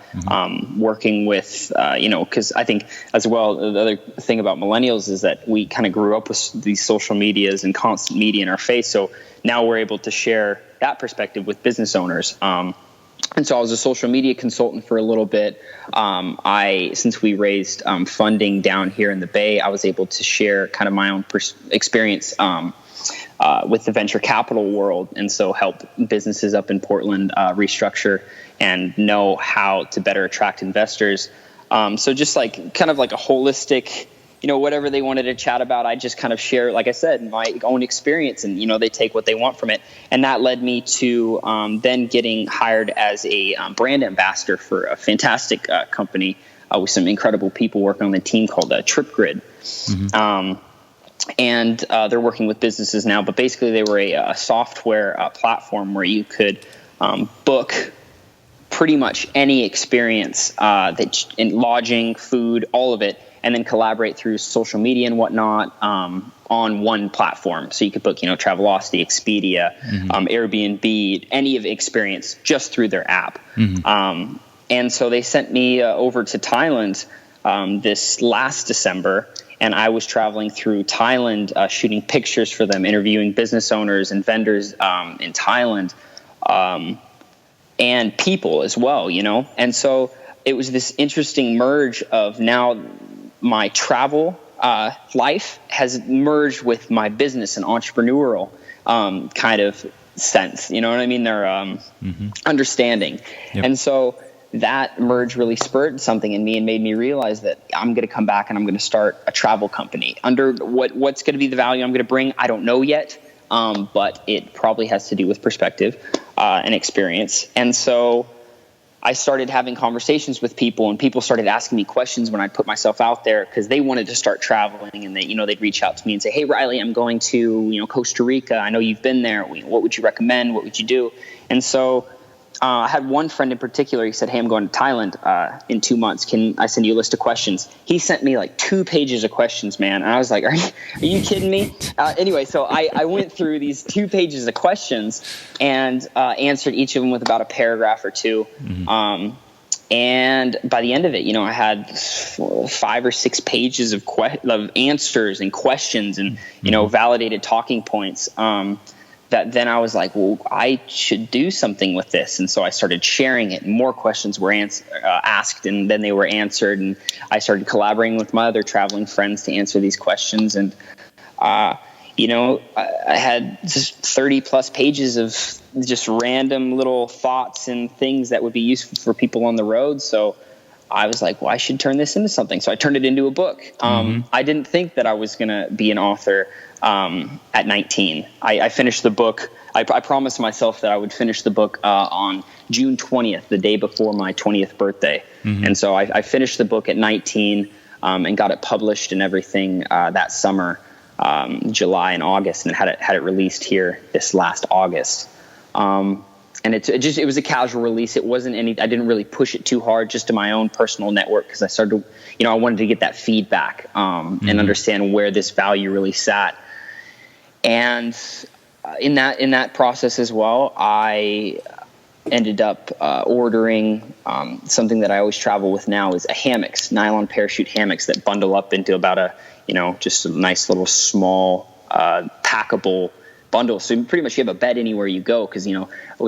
working with, because I think as well, the other thing about millennials is that we kind of grew up with these social medias and constant media in our face. So now we're able to share that perspective with business owners. And so I was a social media consultant for a little bit. Since we raised funding down here in the Bay, I was able to share kind of my own experience with the venture capital world, and so help businesses up in Portland restructure and know how to better attract investors. So just kind of like a holistic, whatever they wanted to chat about, I just kind of share, like I said, my own experience, and, they take what they want from it. And that led me to then getting hired as a brand ambassador for a fantastic company with some incredible people working on the team called TripGrid. And they're working with businesses now, but basically they were a software platform where you could book pretty much any experience in lodging, food, all of it, and then collaborate through social media and whatnot on one platform. So you could book, Travelocity, Expedia, Airbnb, any of experience just through their app. And so they sent me over to Thailand this last December, and I was traveling through Thailand, shooting pictures for them, interviewing business owners and vendors in Thailand, and people as well, And so it was this interesting merge of now my travel life has merged with my business and entrepreneurial kind of sense. You know what I mean? They're understanding. Yep. And so that merge really spurred something in me and made me realize that I'm going to come back and I'm going to start a travel company. Under what's going to be the value I'm going to bring, I don't know yet, but it probably has to do with perspective and experience. And so I started having conversations with people, and people started asking me questions when I put myself out there, because they wanted to start traveling, and they'd reach out to me and say, "Hey, Riley, I'm going to, Costa Rica. I know you've been there. What would you recommend? What would you do?" And so I had one friend in particular. He said, "Hey, I'm going to Thailand in 2 months. Can I send you a list of questions?" He sent me 2 pages of questions, man. And I was like, are you kidding me? Anyway, so I went through these 2 pages of questions and answered each of them with about a paragraph or two. And by the end of it, I had 5 or 6 pages of answers and questions and, validated talking points. That then I was like, well, I should do something with this. And so I started sharing it, and more questions were asked, and then they were answered. And I started collaborating with my other traveling friends to answer these questions. And, I had just 30 plus pages of just random little thoughts and things that would be useful for people on the road. So I was like, well, I should turn this into something. So I turned it into a book. I didn't think that I was going to be an author at 19. I finished the book. I promised myself that I would finish the book on June 20th, the day before my 20th birthday. And so I finished the book at 19 and got it published and everything that summer, July and August, and had it released here this last August. And it was a casual release. It wasn't I didn't really push it too hard, just to my own personal network, because I started to, I wanted to get that feedback and understand where this value really sat. And in that process as well, I ended up ordering something that I always travel with now is hammocks, nylon parachute hammocks that bundle up into about just a nice little small packable bundle. So pretty much you have a bed anywhere you go, because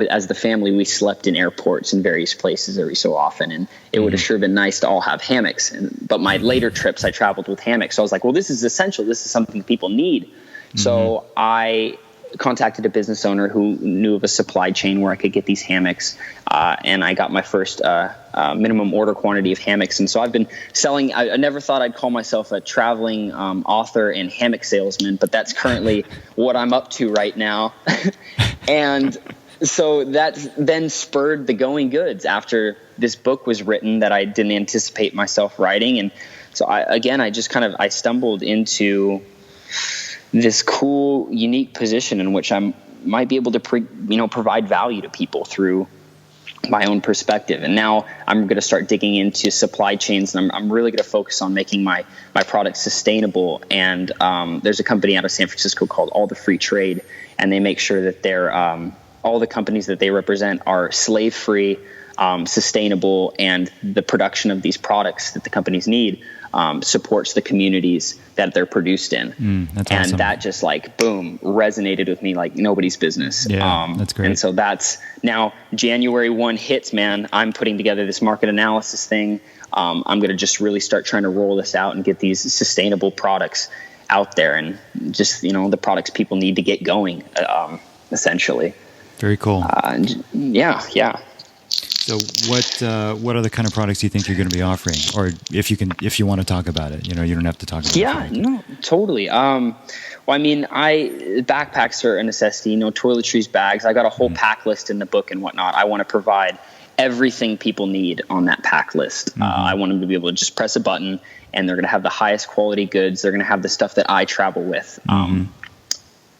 as the family we slept in airports and various places every so often, and it would have sure been nice to all have hammocks. But my later trips I traveled with hammocks, so I was like, well, this is essential. This is something people need. So I contacted a business owner who knew of a supply chain where I could get these hammocks, and I got my first minimum order quantity of hammocks. And so I've been selling. I never thought I'd call myself a traveling author and hammock salesman, but that's currently what I'm up to right now. And so that then spurred the going goods after this book was written that I didn't anticipate myself writing. And so I stumbled into this cool, unique position in which I might be able to provide value to people through my own perspective. And now I'm going to start digging into supply chains, and I'm really going to focus on making my products sustainable. And there's a company out of San Francisco called All the Free Trade, and they make sure that they're all the companies that they represent are slave-free, sustainable, and the production of these products that the companies need supports the communities that they're produced in. That's and awesome. That just boom, resonated with me like nobody's business. Yeah, that's great. And so that's now January 1 hits, man. I'm putting together this market analysis thing. I'm going to just really start trying to roll this out and get these sustainable products out there, and just, the products people need to get going, essentially. Very cool. Yeah. So what other kind of products do you think you're going to be offering? Or if you want to talk about it, you don't have to talk about it. Yeah, no, totally. Backpacks are a necessity, toiletries, bags. I got a whole pack list in the book and whatnot. I want to provide everything people need on that pack list. I want them to be able to just press a button, and they're going to have the highest quality goods. They're going to have the stuff that I travel with.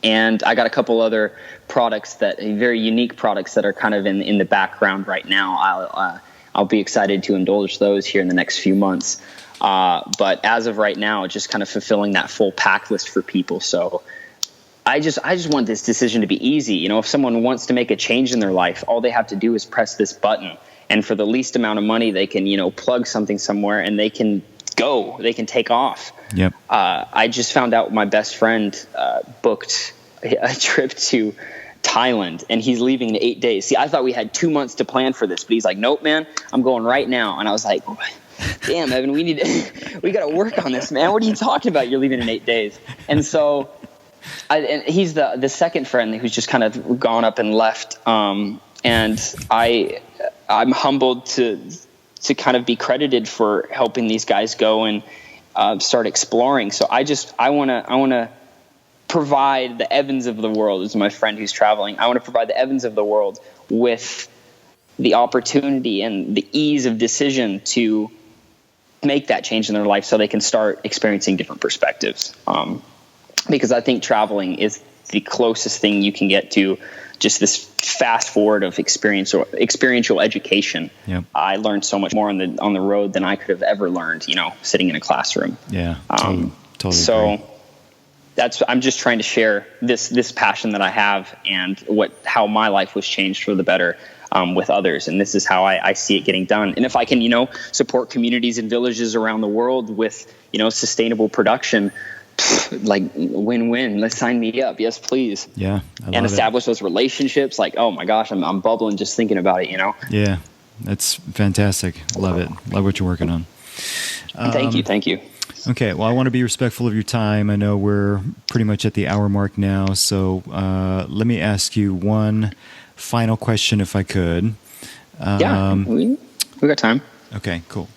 And I got a couple other products very unique products that are kind of in the background right now. I'll be excited to indulge those here in the next few months. But as of right now, just kind of fulfilling that full pack list for people. So I just want this decision to be easy. If someone wants to make a change in their life, all they have to do is press this button, and for the least amount of money, they can, plug something somewhere and they can go, they can take off. Yep. I just found out my best friend booked a trip to Thailand, and he's leaving in 8 days. See, I thought we had 2 months to plan for this, but he's like, nope, man, I'm going right now. And I was like, damn, Evan, we got to work on this, man. What are you talking about? You're leaving in 8 days. And so and he's the second friend who's just kind of gone up and left. And I'm humbled to kind of be credited for helping these guys go and start exploring. So I want to provide the Evans of the world, is my friend who's traveling. I want to provide the Evans of the world with the opportunity and the ease of decision to make that change in their life, so they can start experiencing different perspectives. Because I think traveling is the closest thing you can get to just this fast forward of experiential education. Yep. I learned so much more on the road than I could have ever learned, sitting in a classroom. Yeah, totally. So agree. I'm just trying to share this passion that I have, and how my life was changed for the better with others. And this is how I see it getting done. And if I can, support communities and villages around the world with, sustainable production, like win-win. Let's sign me up. Yes, please. Yeah. And establish those relationships. Like, oh my gosh, I'm bubbling just thinking about it, Yeah, that's fantastic. Love it. Love what you're working on. Thank you. Okay, well, I want to be respectful of your time. I know we're pretty much at the hour mark now, so let me ask you one final question, if I could. We got time. Okay, cool.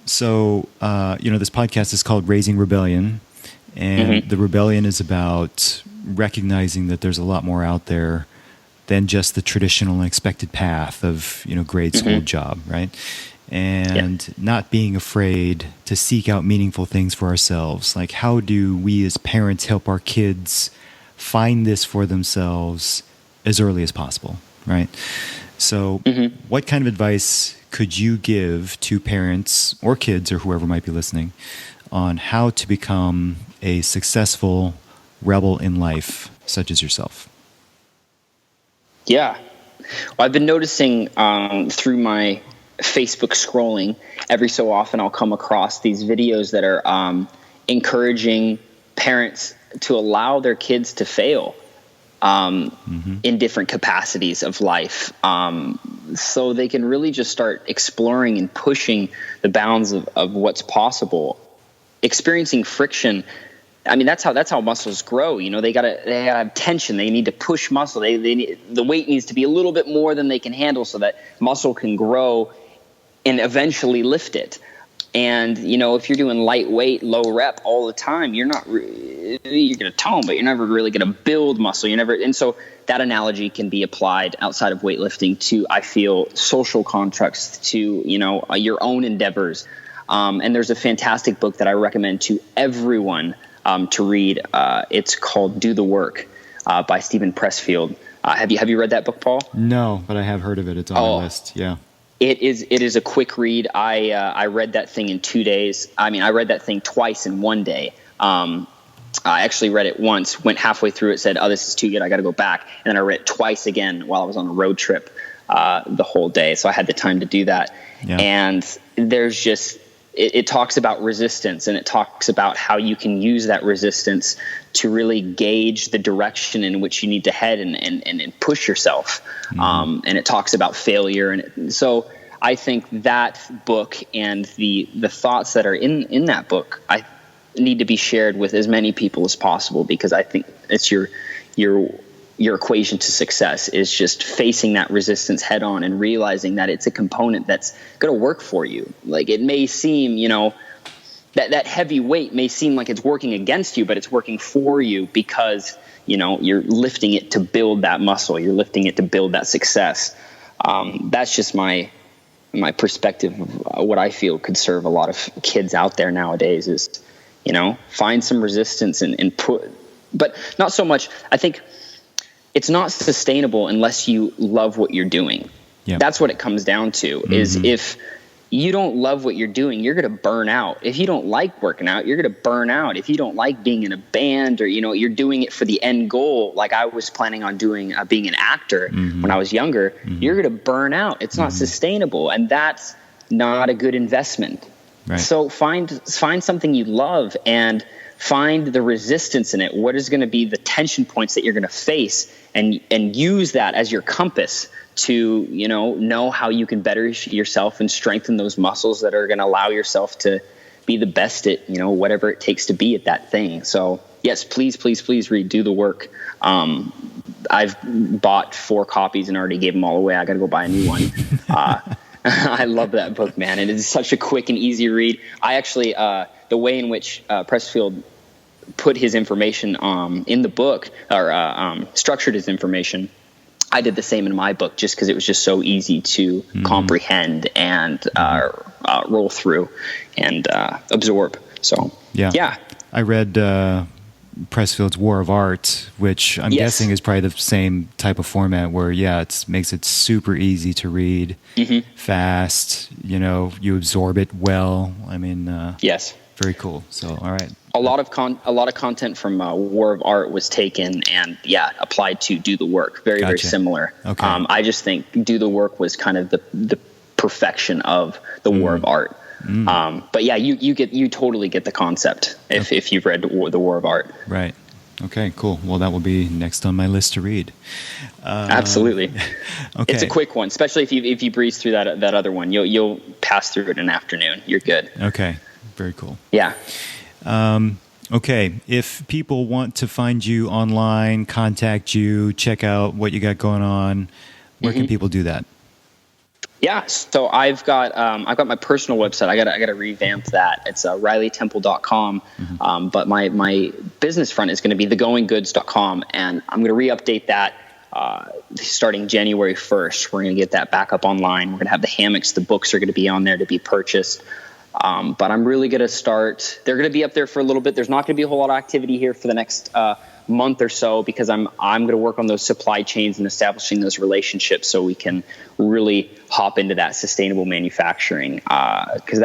So, this podcast is called Raising Rebellion, and the rebellion is about recognizing that there's a lot more out there than just the traditional and expected path of, grade school job, right? And not being afraid to seek out meaningful things for ourselves. Like, how do we as parents help our kids find this for themselves as early as possible, right? So what kind of advice could you give to parents or kids or whoever might be listening on how to become a successful rebel in life, such as yourself? Yeah. Well, I've been noticing through my Facebook scrolling, every so often I'll come across these videos that are encouraging parents to allow their kids to fail in different capacities of life, so they can really just start exploring and pushing the bounds of what's possible. Experiencing friction, I mean, that's how muscles grow. They gotta have tension. They need to push muscle. They need, the weight needs to be a little bit more than they can handle so that muscle can grow and eventually lift it. And, if you're doing lightweight, low rep all the time, you're going to tone, but you're never really going to build muscle. And so that analogy can be applied outside of weightlifting to, I feel, social constructs, to, your own endeavors. And there's a fantastic book that I recommend to everyone to read. It's called Do the Work by Stephen Pressfield. Have you read that book, Paul? No, but I have heard of it. It's on my list. Yeah. It is a quick read. I read that thing in 2 days. I mean, I read that thing twice in one day. I actually read it once, went halfway through it, said, "Oh, this is too good. I got to go back." And then I read it twice again while I was on a road trip the whole day. So I had the time to do that. Yeah. And there's just it talks about resistance, and it talks about how you can use that resistance to really gauge the direction in which you need to head and push yourself. And it talks about failure. And so I think that book and the thoughts that are in that book, I need to be shared with as many people as possible, because I think it's your equation to success is just facing that resistance head on and realizing that it's a component that's going to work for you. Like, it may seem, that heavy weight may seem like it's working against you, but it's working for you because, you're lifting it to build that muscle. You're lifting it to build that success. That's just my perspective of what I feel could serve a lot of kids out there nowadays is, find some resistance and put, but not so much. I think it's not sustainable unless you love what you're doing. Yeah. That's what it comes down to, is if you don't love what you're doing, you're going to burn out. If you don't like working out, you're going to burn out. If you don't like being in a band, or, you're doing it for the end goal, like I was planning on doing, being an actor when I was younger, you're going to burn out. It's not sustainable. And that's not a good investment. Right. So find something you love and find the resistance in it. What is going to be the tension points that you're going to face, and use that as your compass to, know how you can better yourself and strengthen those muscles that are going to allow yourself to be the best at, whatever it takes to be at that thing. So yes, please read Do the Work. I've bought 4 copies and already gave them all away. I got to go buy a new one. I love that book, man. And it's such a quick and easy read. I actually, the way in which Pressfield put his information in the book, or structured his information, I did the same in my book, just because it was just so easy to comprehend and roll through and absorb. So yeah. I read Pressfield's War of Art, which I'm guessing is probably the same type of format where, it makes it super easy to read, fast, you absorb it well. I mean, yes. Very cool. So, all right. A lot of content from War of Art was taken and applied to Do the Work. Very, very similar. Okay. I just think Do the Work was kind of the perfection of the War of Art. But yeah, you totally get the concept if you've read the War of Art. Right. Okay, cool. Well, that will be next on my list to read. Absolutely. Okay. It's a quick one, especially if you breeze through that other one. You'll pass through it in an afternoon. You're good. Okay. Very cool. Yeah. Okay. If people want to find you online, contact you, check out what you got going on, where can people do that? Yeah, so I've got my personal website. I got to revamp that. It's RileyTemple.com, but my business front is going to be thegoinggoods.com, and I'm going to re-update that starting January 1st. We're going to get that back up online. We're going to have the hammocks, the books are going to be on there to be purchased. But I'm really going to start. They're going to be up there for a little bit. There's not going to be a whole lot of activity here for the next month or so, because I'm going to work on those supply chains and establishing those relationships so we can really hop into that sustainable manufacturing, because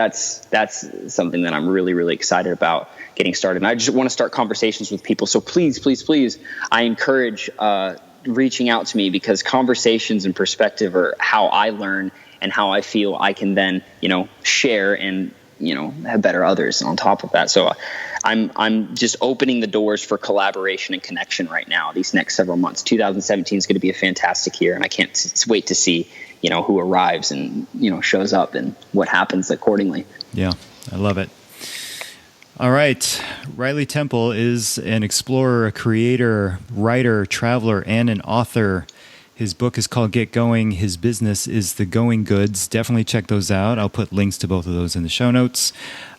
that's something that I'm really, really excited about getting started. And I just want to start conversations with people. So please, please, please, I encourage reaching out to me, because conversations and perspective are how I learn and how I feel I can then, share and, have better others on top of that. So I'm just opening the doors for collaboration and connection right now, these next several months. 2017 is going to be a fantastic year, and I can't wait to see, who arrives and, shows up and what happens accordingly. Yeah, I love it. All right. Riley Temple is an explorer, a creator, writer, traveler, and an author. His book is called Get Going. His business is The Going Goods. Definitely check those out. I'll put links to both of those in the show notes.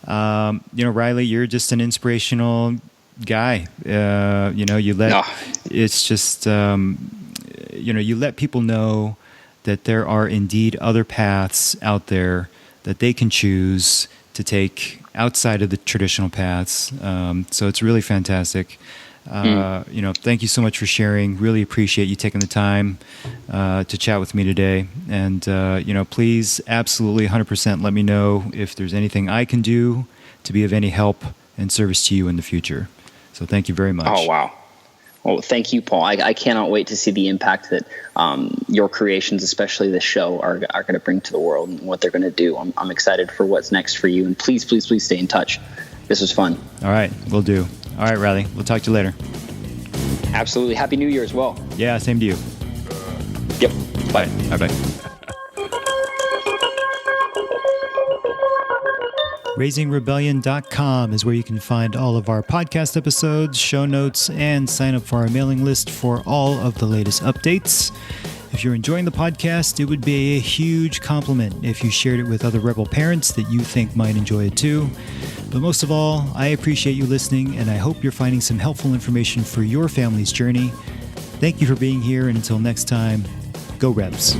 Riley, you're just an inspirational guy. It's just, you let people know that there are indeed other paths out there that they can choose to take outside of the traditional paths. So it's really fantastic. Thank you so much for sharing. Really appreciate you taking the time to chat with me today. And, please absolutely 100% let me know if there's anything I can do to be of any help and service to you in the future. So thank you very much. Oh, wow. Well, thank you, Paul. I cannot wait to see the impact that your creations, especially this show, are going to bring to the world and what they're going to do. I'm excited for what's next for you. And please, please, please stay in touch. This was fun. All right. Will do. All right, Riley. We'll talk to you later. Absolutely. Happy New Year as well. Yeah, same to you. Yep. Bye. Bye-bye. RaisingRebellion.com is where you can find all of our podcast episodes, show notes, and sign up for our mailing list for all of the latest updates. If you're enjoying the podcast, it would be a huge compliment if you shared it with other Rebel parents that you think might enjoy it too. But most of all, I appreciate you listening, and I hope you're finding some helpful information for your family's journey. Thank you for being here, and until next time, go Rebs.